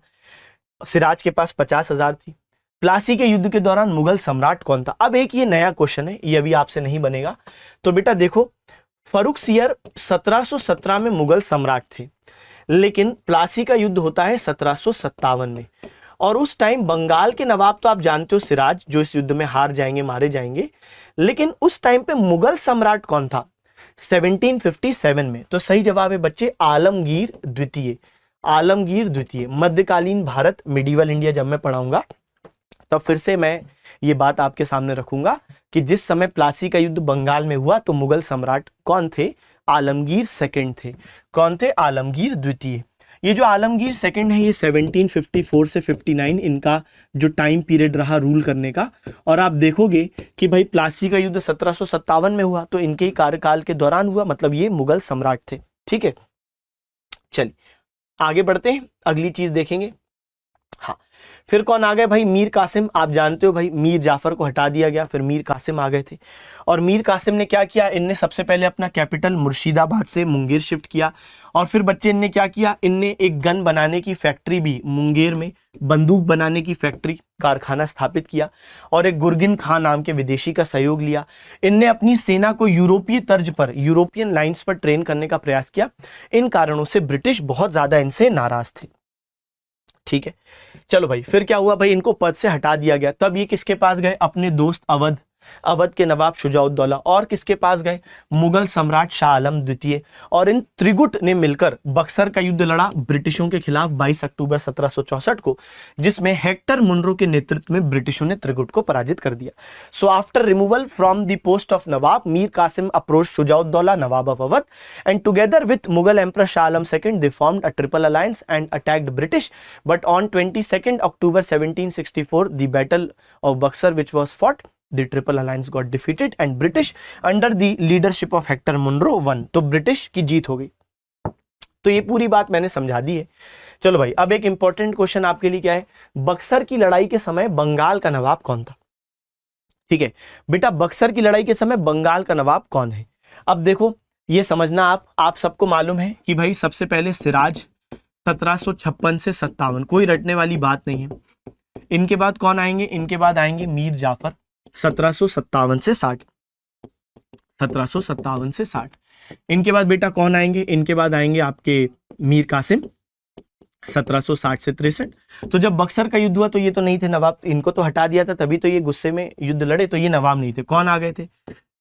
S1: सिराज के पास 50,000 थी। प्लासी के युद्ध के दौरान मुगल सम्राट कौन था? अब एक ये नया क्वेश्चन है, ये अभी आपसे नहीं बनेगा, तो बेटा देखो, फर्रुखसियर 1717 में मुगल सम्राट थे, लेकिन प्लासी का युद्ध होता है 1757 में, और उस टाइम बंगाल के नवाब तो आप जानते हो सिराज, जो इस युद्ध में हार जाएंगे, मारे जाएंगे, लेकिन उस टाइम पे मुगल सम्राट कौन था? 1757 में। तो सही जवाब है बच्चे आलमगीर द्वितीय। आलमगीर द्वितीय। मध्यकालीन भारत, मिडिवल इंडिया जब मैं पढ़ाऊंगा तब फिर से मैं ये बात आपके सामने रखूंगा कि जिस समय प्लासी का युद्ध बंगाल में हुआ तो मुगल सम्राट कौन थे? आलमगीर सेकंड थे। कौन थे? आलमगीर द्वितीय। ये जो आलमगीर सेकंड है, ये 1754 से 59 इनका जो टाइम पीरियड रहा रूल करने का, और आप देखोगे कि भाई प्लासी का युद्ध 1757 में हुआ, तो इनके ही कार्यकाल के दौरान हुआ, मतलब ये मुगल सम्राट थे, ठीक है। चलिए आगे बढ़ते हैं, अगली चीज देखेंगे। हाँ, फिर कौन आ गए भाई? मीर कासिम। आप जानते हो भाई, मीर जाफर को हटा दिया गया, फिर मीर कासिम आ गए थे, और मीर कासिम ने क्या किया? इनने सबसे पहले अपना कैपिटल मुर्शिदाबाद से मुंगेर शिफ्ट किया, और फिर बच्चे इनने क्या किया? इनने एक गन बनाने की फैक्ट्री भी मुंगेर में, बंदूक बनाने की फैक्ट्री, कारखाना स्थापित किया, और एक गुरगिन खान नाम के विदेशी का सहयोग लिया। इनने अपनी सेना को यूरोपीय तर्ज पर, यूरोपियन लाइंस पर ट्रेन करने का प्रयास किया। इन कारणों से ब्रिटिश बहुत ज्यादा इनसे नाराज थे, ठीक है। चलो भाई, फिर क्या हुआ भाई? इनको पद से हटा दिया गया। तब ये किसके पास गए? अपने दोस्त अवध, अवध के नवाब शुजाउद्दौला, और किसके पास गए? मुगल सम्राट शाह आलम द्वितीय, और इन त्रिगुट ने मिलकर बक्सर का युद्ध लड़ा ब्रिटिशों के खिलाफ 22 अक्टूबर 1764 को, जिसमें हेक्टर मुनरो के नेतृत्व में ब्रिटिशों ने त्रिगुट को पराजित कर दिया। So after removal from the post of nawab, Mir Kasim approach Shujauddaula, nawab of Awadh, and together with Mughal Emperor Shah Alam II, they formed a triple alliance and attacked British. But on 22nd October 1764, the Battle of Buxar, which was fought, the triple alliance got defeated and British under the leadership of Hector Munro won. तो British की जीत हो गई। तो ये पूरी बात मैंने समझा दी है चलो भाई, अब एक इंपॉर्टेंट क्वेश्चन आपके लिए क्या है, बक्सर की लड़ाई के समय बंगाल का नवाब कौन था? ठीक है बेटा, बक्सर की लड़ाई के समय बंगाल का नवाब कौन है? अब देखो ये समझना, आप सबको मालूम है कि भाई सबसे पहले सिराज 1756 से 57, कोई रटने वाली बात नहीं है। इनके बाद कौन आएंगे? इनके बाद आएंगे मीर जाफर 1757 से 60, 1757 से 60। इनके बाद बेटा कौन आएंगे? इनके बाद आएंगे आपके मीर कासिम 1760 से 63। तो जब बक्सर का युद्ध हुआ तो ये तो नहीं थे नवाब, इनको तो हटा दिया था, तभी तो ये गुस्से में युद्ध लड़े, तो ये नवाब नहीं थे। कौन आ गए थे?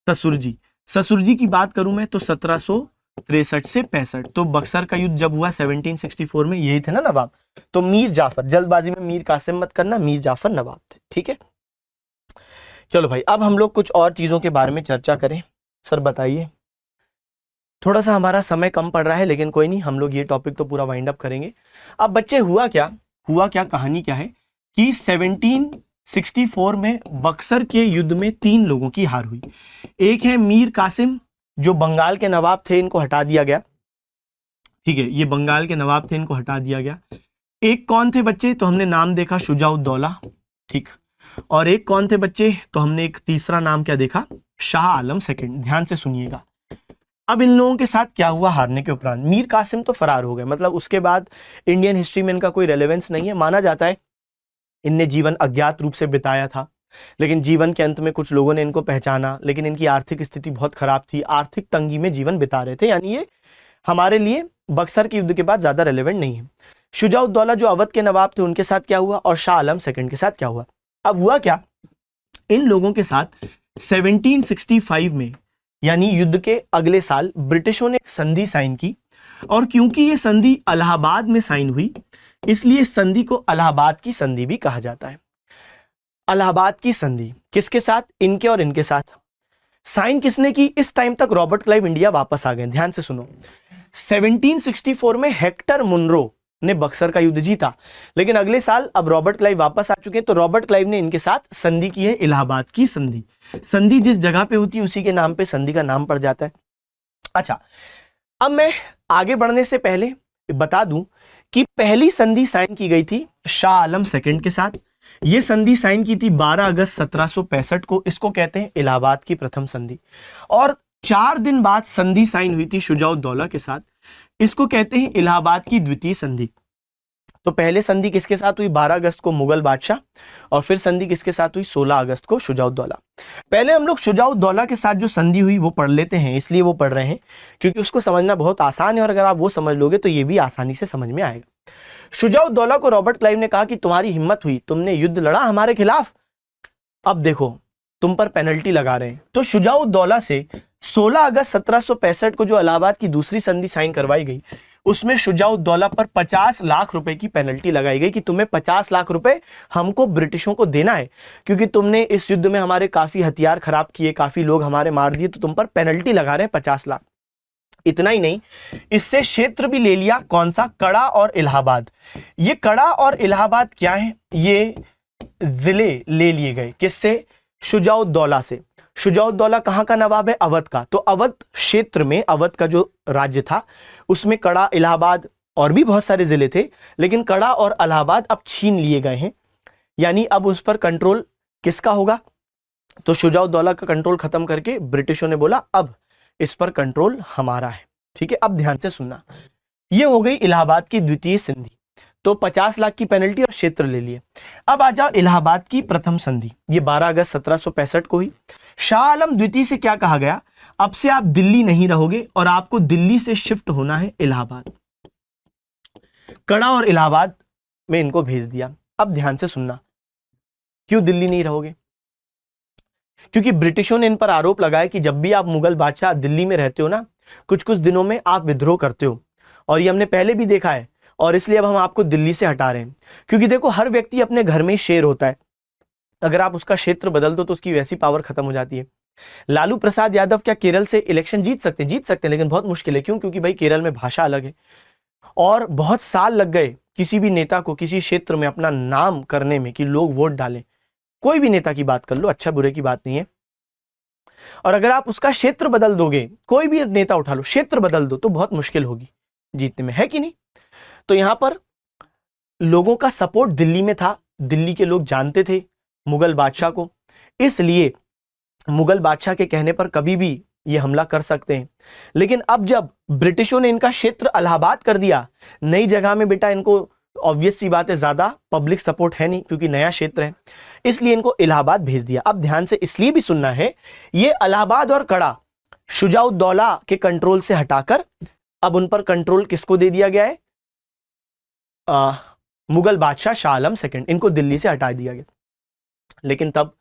S1: ससुर जी। ससुर जी की बात करूं मैं तो 1763 से 65। तो बक्सर का युद्ध जब हुआ 1764 में, यही थे ना नवाब। तो मीर जाफर, जल्दबाजी में मीर कासिम मत करना, मीर जाफर नवाब थे। ठीक है, चलो भाई, अब हम लोग कुछ और चीजों के बारे में चर्चा करें। सर बताइए, थोड़ा सा हमारा समय कम पड़ रहा है, लेकिन कोई नहीं, हम लोग ये टॉपिक तो पूरा वाइंड अप करेंगे। अब बच्चे हुआ क्या, कहानी क्या है कि 1764 में बक्सर के युद्ध में 3 लोगों की हार हुई। एक है मीर कासिम, जो बंगाल के नवाब थे, इनको हटा दिया गया। ठीक है, ये बंगाल के नवाब थे, इनको हटा दिया गया। एक कौन थे बच्चे? तो हमने नाम देखा शुजाउद्दौला। ठीक, और एक कौन थे बच्चे? तो हमने एक तीसरा नाम क्या देखा? शाह आलम सेकंड। ध्यान से सुनिएगा। अब इन लोगों के साथ क्या हुआ हारने के उपरांत? मीर कासिम तो फरार हो गए, मतलब उसके बाद इंडियन हिस्ट्री में इनका कोई रेलेवेंस नहीं है। माना जाता है इनने जीवन अज्ञात रूप से बिताया था, लेकिन जीवन के अंत में कुछ लोगों ने इनको पहचाना, लेकिन इनकी आर्थिक स्थिति बहुत खराब थी, आर्थिक तंगी में जीवन बिता रहे थे, यानी ये हमारे लिए बक्सर के युद्ध के बाद ज्यादा रेलेवेंट नहीं है। शुजाउद्दौला जो अवध के नवाब थे, उनके साथ क्या हुआ? और शाह आलम सेकंड के साथ क्या हुआ? अब हुआ क्या, इन लोगों के साथ 1765 में, यानी युद्ध के अगले साल, ब्रिटिशों ने एक संधि साइन की। और क्योंकि ये संधि इलाहाबाद में साइन हुई, इसलिए इस संधि को इलाहाबाद की संधि भी कहा जाता है। इलाहाबाद की संधि किसके साथ? इनके और इनके साथ। साइन किसने की? इस टाइम तक रॉबर्ट क्लाइव इंडिया वापस आ गए। ध्यान से सुनो, 1764 में हेक्टर मुनरो ने बक्सर का युद्ध जीता, लेकिन अगले साल अब रॉबर्ट क्लाइव वापस आ चुके हैं, तो रॉबर्ट क्लाइव ने इनके साथ संधि की है, इलाहाबाद की संधि। संधि जिस जगह पे होती है उसी के नाम पे संधि का नाम पड़ जाता है। अच्छा, अब मैं आगे बढ़ने से पहले बता दूं कि पहली संधि साइन की गई थी शाह आलम सेकंड के साथ। यह संधि साइन की थी 12 अगस्त 1765 को। इसको कहते हैं इलाहाबाद की प्रथम संधि। और 4 दिन बाद संधि साइन हुई थी शुजाउद्दौला के साथ। इसको कहते हैं इलाहाबाद की द्वितीय संधि। तो पहले संधि किसके साथ हुई? 12 अगस्त को मुगल बादशाह, और फिर संधि किसके साथ हुई? 16 अगस्त को शुजाउद्दौला। पहले हम लोग शुजाउद्दौला के साथ जो संधि हुई वो पढ़ लेते हैं, इसलिए वो पढ़ रहे हैं क्योंकि उसको समझना बहुत आसान है, और अगर आप वो समझ लोगे तो ये भी आसानी से समझ में आएगा। शुजाउद्दौला को रॉबर्ट क्लाइव ने कहा कि तुम्हारी हिम्मत हुई, तुमने युद्ध लड़ा हमारे खिलाफ, अब देखो तुम पर पेनल्टी लगा रहे हैं। तो शुजाउद्दौला से 16 अगस्त 1765 को जो इलाहाबाद की दूसरी संधि साइन करवाई गई, उसमें शुजाउद्दौला पर 50 लाख रुपए की पेनल्टी लगाई गई कि तुम्हें 50 लाख रुपए हमको ब्रिटिशों को देना है, क्योंकि तुमने इस युद्ध में हमारे काफी हथियार खराब किए, काफी लोग हमारे मार दिए, तो तुम पर पेनल्टी लगा रहे हैं 50 लाख। इतना ही नहीं, इससे क्षेत्र भी ले लिया। कौन सा? कड़ा और इलाहाबाद। ये कड़ा और इलाहाबाद क्या है? ये जिले ले लिए गए। किससे? शुजाउद्दौला से। शुजाउद्दौला कहां का नवाब है? अवध का। तो अवध क्षेत्र में, अवध का जो राज्य था उसमें कड़ा, इलाहाबाद और भी बहुत सारे जिले थे, लेकिन कड़ा और इलाहाबाद अब छीन लिए गए हैं, यानी अब उस पर कंट्रोल किसका होगा? तो शुजाउद्दौला का कंट्रोल खत्म करके ब्रिटिशों ने बोला अब इस पर कंट्रोल हमारा है। ठीक है, अब ध्यान से सुनना, यह हो गई इलाहाबाद की द्वितीय संधि। तो 50 लाख की पेनल्टी और क्षेत्र ले लिए। अब आ जाओ इलाहाबाद की प्रथम संधि, ये 12 अगस्त 1765 को हुई। शाह आलम द्वितीय से क्या कहा गया? अब से आप दिल्ली नहीं रहोगे और आपको दिल्ली से शिफ्ट होना है इलाहाबाद। कड़ा और इलाहाबाद में इनको भेज दिया। अब ध्यान से सुनना, क्यों दिल्ली नहीं रहोगे? क्योंकि ब्रिटिशों ने इन पर आरोप लगाया कि जब भी आप मुगल बादशाह दिल्ली में रहते हो ना, कुछ कुछ दिनों में आप विद्रोह करते हो, और ये हमने पहले भी देखा है, और इसलिए अब हम आपको दिल्ली से हटा रहे हैं। क्योंकि देखो, हर व्यक्ति अपने घर में शेर होता है, अगर आप उसका क्षेत्र बदल दो तो उसकी वैसी पावर खत्म हो जाती है। लालू प्रसाद यादव क्या केरल से इलेक्शन जीत सकते हैं? जीत सकते हैं, लेकिन बहुत मुश्किल है। क्यों? क्योंकि भाई केरल में भाषा अलग है, और बहुत साल लग गए किसी भी नेता को किसी क्षेत्र में अपना नाम करने में कि लोग वोट डालें। कोई भी नेता की बात कर लो, अच्छा बुरे की बात नहीं है, और अगर आप उसका क्षेत्र बदल दोगे, कोई भी नेता उठा लो, क्षेत्र बदल दो, तो बहुत मुश्किल होगी जीतने में, है कि नहीं? तो यहां पर लोगों का सपोर्ट दिल्ली में था, दिल्ली के लोग जानते थे मुगल बादशाह को, इसलिए मुगल बादशाह के कहने पर कभी भी ये हमला कर सकते हैं। लेकिन अब जब ब्रिटिशों ने इनका क्षेत्र इलाहाबाद कर दिया, नई जगह में बेटा इनको ऑब्वियस सी बात है ज्यादा पब्लिक सपोर्ट है नहीं क्योंकि नया क्षेत्र है, इसलिए इनको इलाहाबाद भेज दिया। अब ध्यान से इसलिए भी सुनना है, ये इलाहाबाद और कड़ा शुजाउद्दौला के कंट्रोल से हटाकर अब उन पर कंट्रोल किसको दे दिया गया है? मुगल बादशाह शाह आलम सेकंड, इनको दिल्ली से हटा दिया गया। लेकिन तब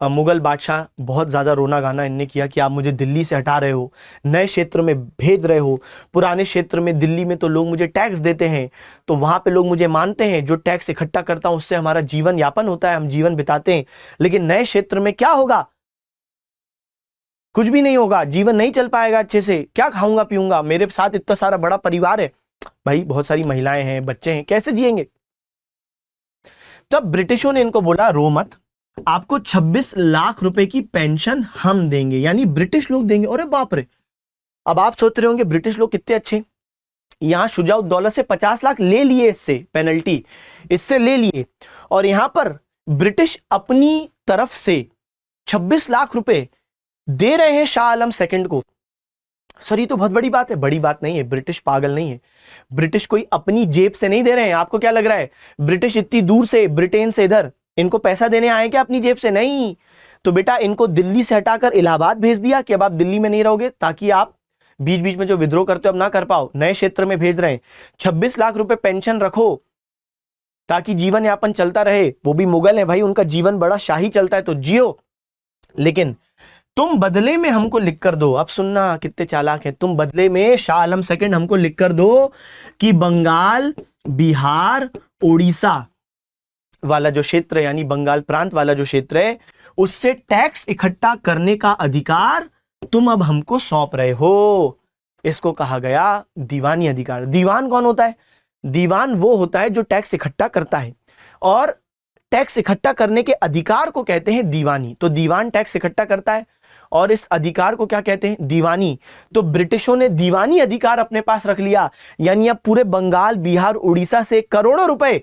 S1: मुगल बादशाह बहुत ज्यादा रोना गाना इनने किया कि आप मुझे दिल्ली से हटा रहे हो, नए क्षेत्र में भेज रहे हो, पुराने क्षेत्र में दिल्ली में तो लोग मुझे टैक्स देते हैं, तो वहां पे लोग मुझे मानते हैं, जो टैक्स इकट्ठा करता हूं उससे हमारा जीवन यापन होता है, हम जीवन बिताते हैं। लेकिन नए क्षेत्र में क्या होगा? कुछ भी नहीं होगा, जीवन नहीं चल पाएगा अच्छे से, क्या खाऊंगा पीऊंगा, मेरे साथ इतना सारा बड़ा परिवार है भाई, बहुत सारी महिलाएं हैं, बच्चे हैं, कैसे जिएंगे? तब ब्रिटिशों ने इनको बोला रो मत, आपको 26 लाख रुपए की पेंशन हम देंगे, यानी ब्रिटिश लोग देंगे। अरे बाप रे! अब आप सोच रहे होंगे ब्रिटिश लोग कितने अच्छे, यहां शुजाउद्दौला से 50 लाख ले लिए, इससे पेनल्टी इससे ले लिए, और यहां पर ब्रिटिश अपनी तरफ से 26 लाख रुपए दे रहे हैं शाह आलम सेकंड को। सर ये तो बहुत बड़ी बात है। बड़ी बात नहीं है, ब्रिटिश पागल नहीं है, ब्रिटिश कोई अपनी जेब से नहीं दे रहे हैं। आपको क्या लग रहा है ब्रिटिश इतनी दूर से, ब्रिटेन से इधर इनको पैसा देने आए क्या अपनी जेब से? नहीं। तो बेटा इनको दिल्ली से हटाकर इलाहाबाद भेज दिया कि अब आप दिल्ली में नहीं रहोगे, ताकि आप बीच बीच में जो विद्रोह करते हो अब ना कर पाओ, नए क्षेत्र में भेज रहे हैं। 26 लाख रुपए पेंशन रखो ताकि जीवन यापन चलता रहे, वो भी मुगल है भाई, उनका जीवन बड़ा शाही चलता है तो जियो, लेकिन तुम बदले में हमको लिख कर दो। अब सुनना कितने चालाक हैं, तुम बदले में शाह आलम सेकंड हमको लिख कर दो कि बंगाल, बिहार, उड़ीसा वाला जो क्षेत्र है, यानी बंगाल प्रांत वाला जो क्षेत्र है, उससे टैक्स इकट्ठा करने का अधिकार तुम अब हमको सौंप रहे हो। इसको कहा गया दीवानी अधिकार। दीवान कौन होता है? दीवान वो होता है जो टैक्स इकट्ठा करता है, और टैक्स इकट्ठा करने के अधिकार को कहते हैं दीवानी। तो दीवान टैक्स इकट्ठा करता है और इस अधिकार को क्या कहते हैं? दीवानी। तो ब्रिटिशों ने दीवानी अधिकार अपने पास रख लिया, यानी अब पूरे बंगाल, बिहार, उड़ीसा से करोड़ों रुपए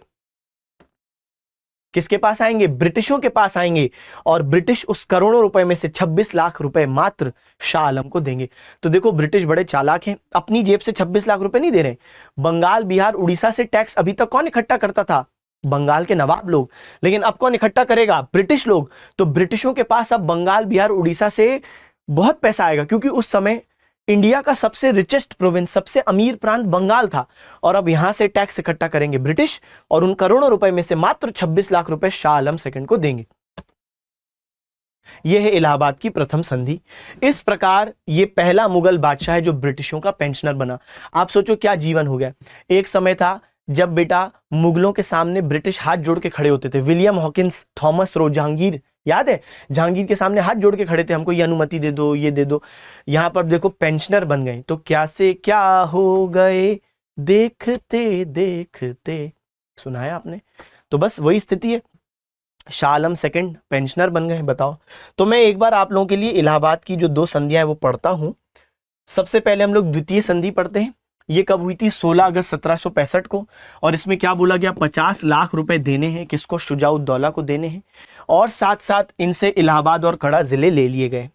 S1: किसके पास आएंगे? ब्रिटिशों के पास आएंगे, और ब्रिटिश उस करोड़ों रुपए में से 26 लाख रुपए मात्र शाह आलम को देंगे। तो देखो ब्रिटिश बड़े चालाक हैं, अपनी जेब से 26 लाख रुपए नहीं दे रहे। बंगाल, बिहार, उड़ीसा से टैक्स अभी तक कौन इकट्ठा करता था? बंगाल के नवाब लोग। लेकिन अब कौन इकट्ठा करेगा? ब्रिटिश लोग। तो ब्रिटिशों के पास अब बंगाल, बिहार, उड़ीसा से बहुत पैसा आएगा, क्योंकि उस समय इंडिया का सबसे रिचेस्ट प्रोविंस, सबसे अमीर प्रांत बंगाल था, और अब यहां से टैक्स इकट्ठा करेंगे ब्रिटिश, और उन करोड़ों रुपए में से मात्र 26 लाख रुपए शाह आलम सेकंड को देंगे। यह है इलाहाबाद की प्रथम संधि। इस प्रकार यह पहला मुगल बादशाह है जो ब्रिटिशों का पेंशनर बना। आप सोचो क्या जीवन हो गया। एक समय था जब बेटा मुगलों के सामने ब्रिटिश हाथ जोड़ के खड़े होते थे। William Hawkins, Thomas Roe, Jahangir, याद है? जहांगीर के सामने हाथ जोड़ के खड़े थे, हमको ये अनुमति दे दो, ये दे दो। यहां पर देखो पेंशनर बन गए, तो क्या से क्या हो गए देखते देखते, सुना है आपने? तो बस वही स्थिति है, शाह आलम सेकंड पेंशनर बन गए। बताओ। तो मैं एक बार आप लोगों के लिए इलाहाबाद की जो 2 संधियां है वो पढ़ता हूं। सबसे पहले हम लोग द्वितीय संधि पढ़ते हैं। ये कब हुई थी? 16 अगस्त 1765 को, और इसमें क्या बोला गया? 50 लाख रुपए देने हैं। किसको? शुजाउद्दौला को देने हैं, और साथ साथ इनसे इलाहाबाद और कड़ा जिले ले लिए गए।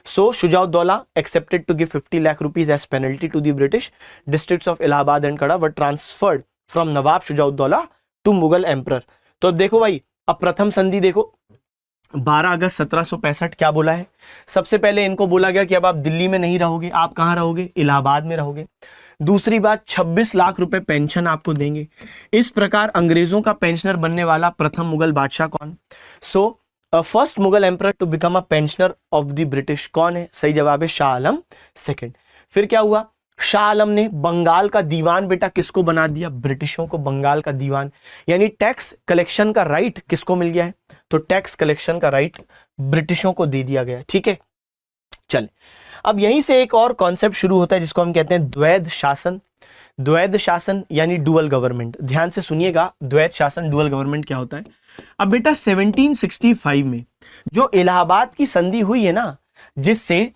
S1: So Shuja-ud-Daulah accepted to give 50 lakh rupees as penalty to the British. Districts of Allahabad and Kara were transferred from nawab Shuja-ud-Daulah to Mughal emperor. तो देखो भाई, अब प्रथम संधि देखो, 12 अगस्त 1765 क्या बोला है? सबसे पहले इनको बोला गया कि अब आप दिल्ली में नहीं रहोगे, आप कहां रहोगे? इलाहाबाद में रहोगे। दूसरी बात, 26 लाख रुपए पेंशन आपको देंगे। इस प्रकार अंग्रेजों का पेंशनर बनने वाला प्रथम मुगल बादशाह कौन? So first Mughal emperor to become a pensioner of the British कौन है? सही जवाब है शाह आलम सेकंड। फिर क्या हुआ? शाह आलम ने बंगाल का दीवान बेटा किसको बना दिया? ब्रिटिशों को बंगाल का दीवान, यानी टैक्स कलेक्शन का राइट किसको मिल गया है? तो टैक्स कलेक्शन का राइट ब्रिटिशों को दे दिया गया। ठीक है, चल अब यहीं से एक और कॉन्सेप्ट शुरू होता है जिसको हम कहते हैं द्वैध शासन। द्वैध शासन यानी डुअल गवर्नमेंट। ध्यान से सुनिएगा, द्वैध शासन, डुअल गवर्नमेंट क्या होता है। अब बेटा 1765 में जो इलाहाबाद की संधि हुई है ना, जिससे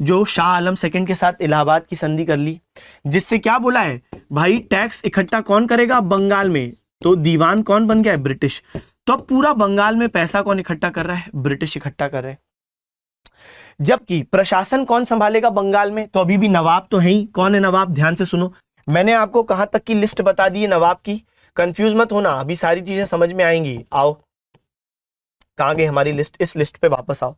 S1: जो शाह आलम सेकंड के साथ इलाहाबाद की संधि कर ली, जिससे क्या बोला है भाई? टैक्स इकट्ठा कौन करेगा? बंगाल में। तो दीवान कौन बन गया है? ब्रिटिश। तो अब पूरा बंगाल में पैसा कौन इकट्ठा कर रहा है? ब्रिटिश इकट्ठा कर रहे हैं। जबकि प्रशासन कौन संभालेगा बंगाल में? तो अभी भी नवाब तो है ही। कौन है नवाब? ध्यान से सुनो, मैंने आपको कहां तक की लिस्ट बता दी है नवाब की, कंफ्यूज मत होना, अभी सारी चीजें समझ में आएंगी। आओ, कहां गई हमारी लिस्ट? इस लिस्ट पे वापस आओ।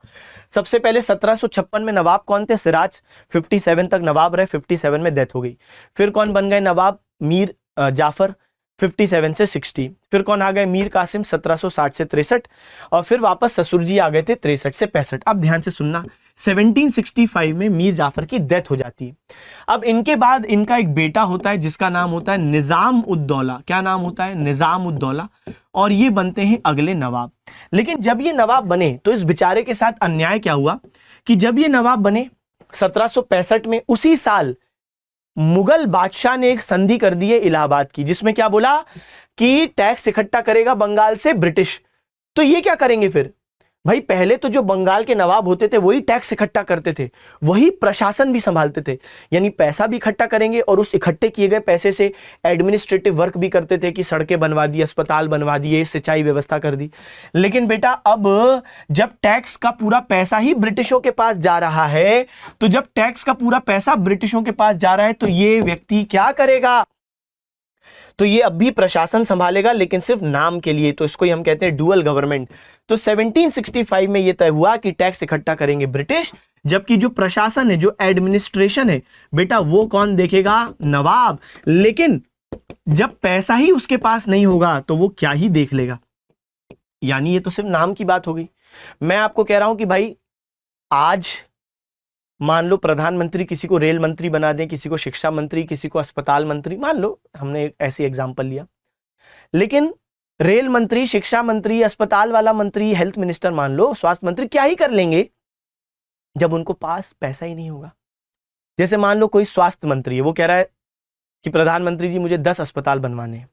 S1: सबसे पहले 1756 में नवाब कौन थे? सिराज। 57 तक नवाब रहे, 57 में डेथ हो गई। फिर कौन बन गए नवाब? मीर जाफर, 57 से 60। फिर कौन आ गए? मीर कासिम, 1760 से 63। और फिर वापस ससुर जी आ गए थे 63 से 65। अब ध्यान से सुनना, 1765 में मीर जाफर की डेथ हो जाती है। अब इनके बाद इनका एक बेटा होता है जिसका नाम होता है निजाम उद्दौला। क्या नाम होता है? निजाम उद्दौला। और ये बनते हैं अगले नवाब। लेकिन जब ये नवाब बने तो इस बेचारे के साथ अन्याय क्या हुआ कि जब ये नवाब बने 1765 में, उसी साल मुगल बादशाह ने एक संधि कर दी है इलाहाबाद की, जिसमें क्या बोला कि टैक्स इकट्ठा करेगा बंगाल से ब्रिटिश। तो ये क्या करेंगे फिर? भाई पहले तो जो बंगाल के नवाब होते थे वही टैक्स इकट्ठा करते थे, वही प्रशासन भी संभालते थे, यानी पैसा भी इकट्ठा करेंगे और उस इकट्ठे किए गए पैसे से एडमिनिस्ट्रेटिव वर्क भी करते थे कि सड़कें बनवा दी, अस्पताल बनवा दिए, सिंचाई व्यवस्था कर दी। लेकिन बेटा अब जब टैक्स का पूरा पैसा ही ब्रिटिशों के पास जा रहा है, तो जब टैक्स का पूरा पैसा ब्रिटिशों के पास जा रहा है तो ये व्यक्ति क्या करेगा? तो ये अब भी प्रशासन संभालेगा लेकिन सिर्फ नाम के लिए, तो इसको ही हम कहते हैं डुअल गवर्नमेंट। तो 1765 में यह तय हुआ कि टैक्स इकट्ठा करेंगे ब्रिटिश, जबकि जो प्रशासन है, जो एडमिनिस्ट्रेशन है बेटा, वो कौन देखेगा? नवाब। लेकिन जब पैसा ही उसके पास नहीं होगा तो वो क्या ही देख लेगा? यानी ये तो सिर्फ नाम की बात हो गई। मैं आपको कह रहा हूं कि भाई आज मान लो प्रधानमंत्री किसी को रेल मंत्री बना दें, किसी को शिक्षा मंत्री, किसी को अस्पताल मंत्री, मान लो हमने ऐसी एग्जांपल लिया, लेकिन रेल मंत्री, शिक्षा मंत्री, अस्पताल वाला मंत्री, हेल्थ मिनिस्टर, मान लो स्वास्थ्य मंत्री, क्या ही कर लेंगे जब उनको पास पैसा ही नहीं होगा। जैसे मान लो कोई स्वास्थ्य मंत्री है, वो कह रहा है कि प्रधानमंत्री जी मुझे 10 अस्पताल बनवाने हैं,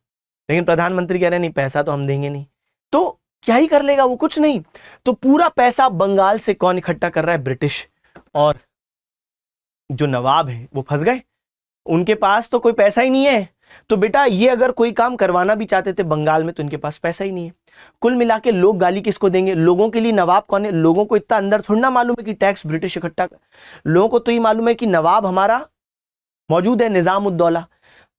S1: लेकिन प्रधानमंत्री कह रहे हैं नहीं पैसा तो हम देंगे नहीं, तो क्या ही कर लेगा वो? कुछ नहीं। तो पूरा पैसा बंगाल से कौन इकट्ठा कर रहा है? ब्रिटिश। और जो नवाब है वो फंस गए, उनके पास तो कोई पैसा ही नहीं है। तो बेटा ये अगर कोई काम करवाना भी चाहते थे बंगाल में तो इनके पास पैसा ही नहीं है। कुल मिला के लोग गाली किसको देंगे? लोगों के लिए नवाब कौन है? लोगों को इतना अंदर थोड़ा ना मालूम है कि टैक्स ब्रिटिश इकट्ठा, लोगों को तो ये मालूम है कि नवाब हमारा मौजूद है, निजाम उद्दौला।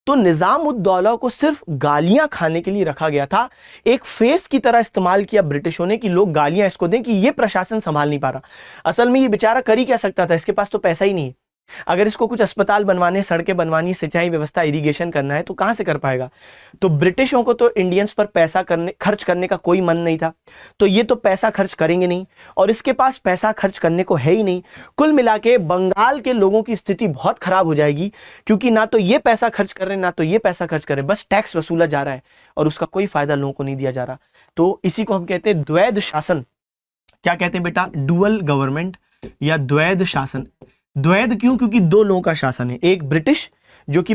S1: तो निजाम उद्दौला को सिर्फ गालियां खाने के लिए रखा गया था, एक फेस की तरह इस्तेमाल किया ब्रिटिशों ने कि लोग गालियां इसको दें कि ये प्रशासन संभाल नहीं पा रहा। असल में ये बेचारा कर ही क्या सकता था? इसके पास तो पैसा ही नहीं है। अगर इसको कुछ अस्पताल बनवाने, सड़कें बनवानी, सिंचाई व्यवस्था, इरिगेशन करना है तो कहां से कर पाएगा? तो ब्रिटिशों को तो इंडियंस पर पैसा खर्च करने का कोई मन नहीं था, तो ये तो पैसा खर्च करेंगे नहीं, और इसके पास पैसा खर्च करने को है ही नहीं। कुल मिला के बंगाल के लोगों की स्थिति बहुत खराब हो जाएगी, क्योंकि ना तो ये पैसा खर्च कर रहे हैं, ना तो ये पैसा खर्च कर रहे हैं, बस टैक्स वसूला जा रहा है और उसका कोई फायदा लोगों को नहीं दिया जा रहा। तो इसी को हम कहते हैं द्वैध शासन। क्या कहते हैं बेटा? डुअल गवर्नमेंट या द्वैध शासन। द्वैध क्यों? क्योंकि दो लोगों का शासन है, एक ब्रिटिश जो कि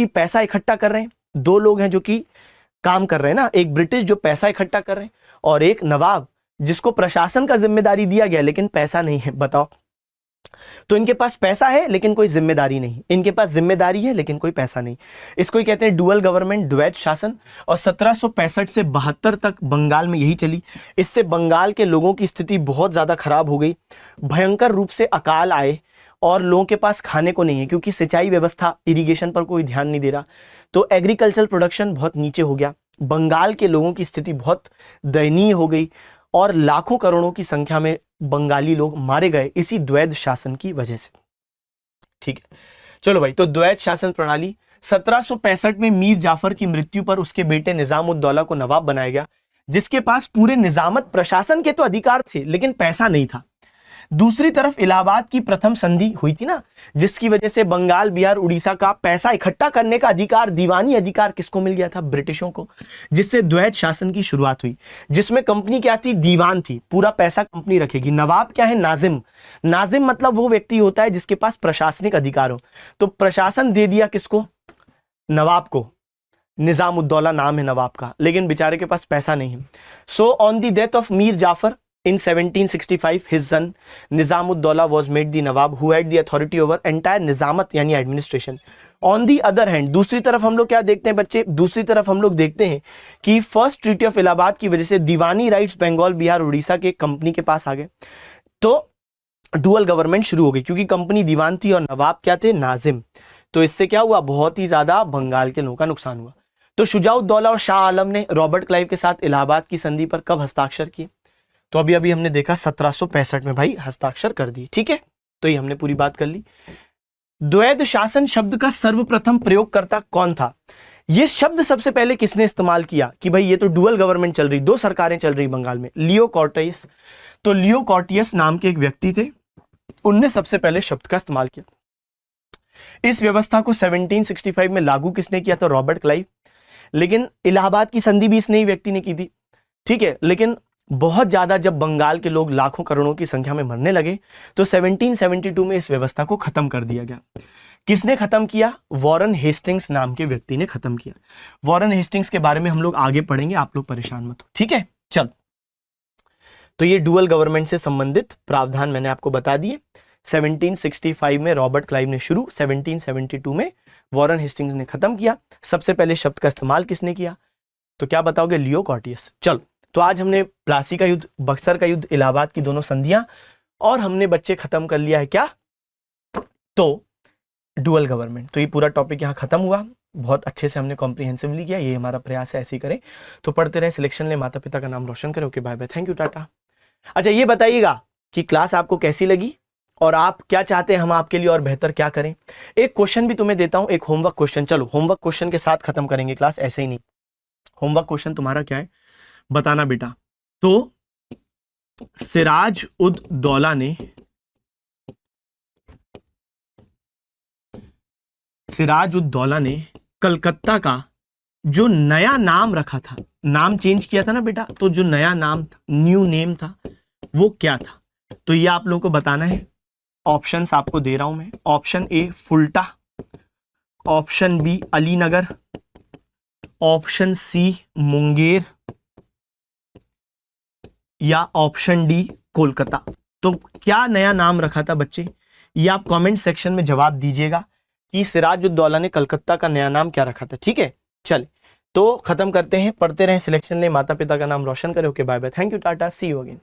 S1: पैसा इकट्ठा कर रहे हैं, दो लोग हैं जो कि काम कर रहे हैं ना, एक ब्रिटिश जो पैसा इकट्ठा कर रहे हैं और एक नवाब जिसको प्रशासन का जिम्मेदारी दिया गया लेकिन पैसा नहीं है। बताओ, तो इनके पास पैसा है लेकिन कोई जिम्मेदारी नहीं, इनके पास जिम्मेदारी है लेकिन कोई पैसा नहीं। इसको ही कहते हैं डुअल गवर्नमेंट, द्वैध शासन। और 1765 से 72 तक बंगाल में यही चली। इससे बंगाल के लोगों की स्थिति बहुत ज्यादा खराब हो गई, भयंकर रूप से अकाल आए और लोगों के पास खाने को नहीं है, क्योंकि सिंचाई व्यवस्था, इरिगेशन पर कोई ध्यान नहीं दे रहा, तो एग्रीकल्चर प्रोडक्शन बहुत नीचे हो गया। बंगाल के लोगों की स्थिति बहुत दयनीय हो गई और लाखों करोड़ों की संख्या में बंगाली लोग मारे गए इसी द्वैध शासन की वजह से। ठीक है, चलो भाई, तो द्वैध शासन प्रणाली 1765 में मीर जाफर की मृत्यु पर उसके बेटे निजाम उद्दौला को नवाब बनाया गया, जिसके पास पूरे निजामत प्रशासन के तो अधिकार थे लेकिन पैसा नहीं था। दूसरी तरफ इलाहाबाद की प्रथम संधि हुई थी ना, जिसकी वजह से बंगाल, बिहार, उड़ीसा का पैसा इकट्ठा करने का अधिकार, दीवानी अधिकार किसको मिल गया था? ब्रिटिशों को, जिससे द्वैध शासन की शुरुआत हुई, जिसमें कंपनी क्या थी? दीवान थी, पूरा पैसा कंपनी रखेगी। नवाब क्या है? नाजिम। नाजिम मतलब वो व्यक्ति होता है जिसके पास प्रशासनिक अधिकार हो। तो प्रशासन दे दिया किसको? नवाब को। निजाम उद्दौला नाम है नवाब का, लेकिन बेचारे के पास पैसा नहीं है। So on the death of Mir Jafar, In 1765, his son Nizam-ud-Dawla was made the Nawab who had the authority over entire निजामत यानी administration. On the other hand, दूसरी तरफ हम लोग क्या देखते हैं बच्चे, दूसरी तरफ हम लोग देखते हैं कि फर्स्ट ट्रीटी ऑफ इलाहाबाद की वजह से दीवानी राइट्स बंगाल, बिहार, उड़ीसा के कंपनी के पास आ गए, तो डुअल गवर्नमेंट शुरू हो गई, क्योंकि कंपनी दीवान थी और नवाब क्या थे, नाजिम. तो इससे क्या हुआ, बहुत ही ज्यादा बंगाल के लोगों का नुकसान हुआ. तो शुजाउद्दौला और शाह आलम ने रॉबर्ट क्लाइव के साथ इलाहाबाद की संधि पर कब हस्ताक्षर किए, तो अभी अभी हमने देखा 1765 में भाई हस्ताक्षर कर दिए. ठीक है, तो ये हमने पूरी बात कर ली. द्वैध शासन शब्द का सर्वप्रथम प्रयोगकर्ता कौन था, ये शब्द सबसे पहले किसने इस्तेमाल किया कि भाई ये तो डुअल गवर्नमेंट चल रही, दो सरकारें चल रही बंगाल में, लियो कॉर्टियस. तो लियो कॉर्टियस नाम के एक व्यक्ति थे, उनने सबसे पहले शब्द का इस्तेमाल किया. इस व्यवस्था को 1765 में लागू किसने किया था, रॉबर्ट क्लाइव. लेकिन इलाहाबाद की संधि भी इस नई व्यक्ति ने की थी. ठीक है, लेकिन बहुत ज्यादा जब बंगाल के लोग लाखों करोड़ों की संख्या में मरने लगे तो 1772 में इस व्यवस्था को खत्म कर दिया गया. किसने खत्म किया, वॉरेन हेस्टिंग्स नाम के व्यक्ति ने खत्म किया. वॉरेन हेस्टिंग्स के बारे में हम लोग आगे पढ़ेंगे, आप लोग परेशान मत हो. ठीक है, चल. तो ये डुअल गवर्नमेंट से संबंधित प्रावधान मैंने आपको बता दिए. 1765 में रॉबर्ट क्लाइव ने शुरू, 1772 में वॉरेन हेस्टिंग्स ने खत्म किया. सबसे पहले शब्द का इस्तेमाल किसने किया, तो क्या बताओगे, लियो कॉर्टियस. चल, तो आज हमने प्लासी का युद्ध, बक्सर का युद्ध, इलाहाबाद की दोनों संधियां, और हमने बच्चे खत्म कर लिया है क्या, तो डुअल गवर्नमेंट. तो ये पूरा टॉपिक यहाँ खत्म हुआ. बहुत अच्छे से हमने कॉम्प्रिहेंसिवली किया, ये हमारा प्रयास है, ऐसे ही करें. तो पढ़ते रहे, सिलेक्शन ले, माता पिता का नाम रोशन करें. Okay, bye bye, thank you, tata. अच्छा, ये बताइएगा कि क्लास आपको कैसी लगी और आप क्या चाहते हैं हम आपके लिए और बेहतर क्या करें. एक क्वेश्चन भी तुम्हें देता हूं, एक होमवर्क क्वेश्चन. चलो, होमवर्क क्वेश्चन के साथ खत्म करेंगे क्लास, ऐसे ही नहीं. होमवर्क क्वेश्चन तुम्हारा क्या है बताना बेटा. तो सिराज उद दौला ने कलकत्ता का जो नया नाम रखा था, नाम चेंज किया था ना बेटा, तो जो नया नाम था, न्यू नेम था, वो क्या था, तो ये आप लोगों को बताना है. ऑप्शंस आपको दे रहा हूं मैं. Option A Fulta, option B Alinagar, option C Munger, या ऑप्शन डी कोलकाता. तो क्या नया नाम रखा था बच्चे, ये आप कमेंट सेक्शन में जवाब दीजिएगा कि सिराजुद्दौला ने कलकत्ता का नया नाम क्या रखा था. ठीक है, चल, तो खत्म करते हैं. पढ़ते रहें, सिलेक्शन ले, माता पिता का नाम रोशन करें. Okay, bye bye, thank you, tata, see you again.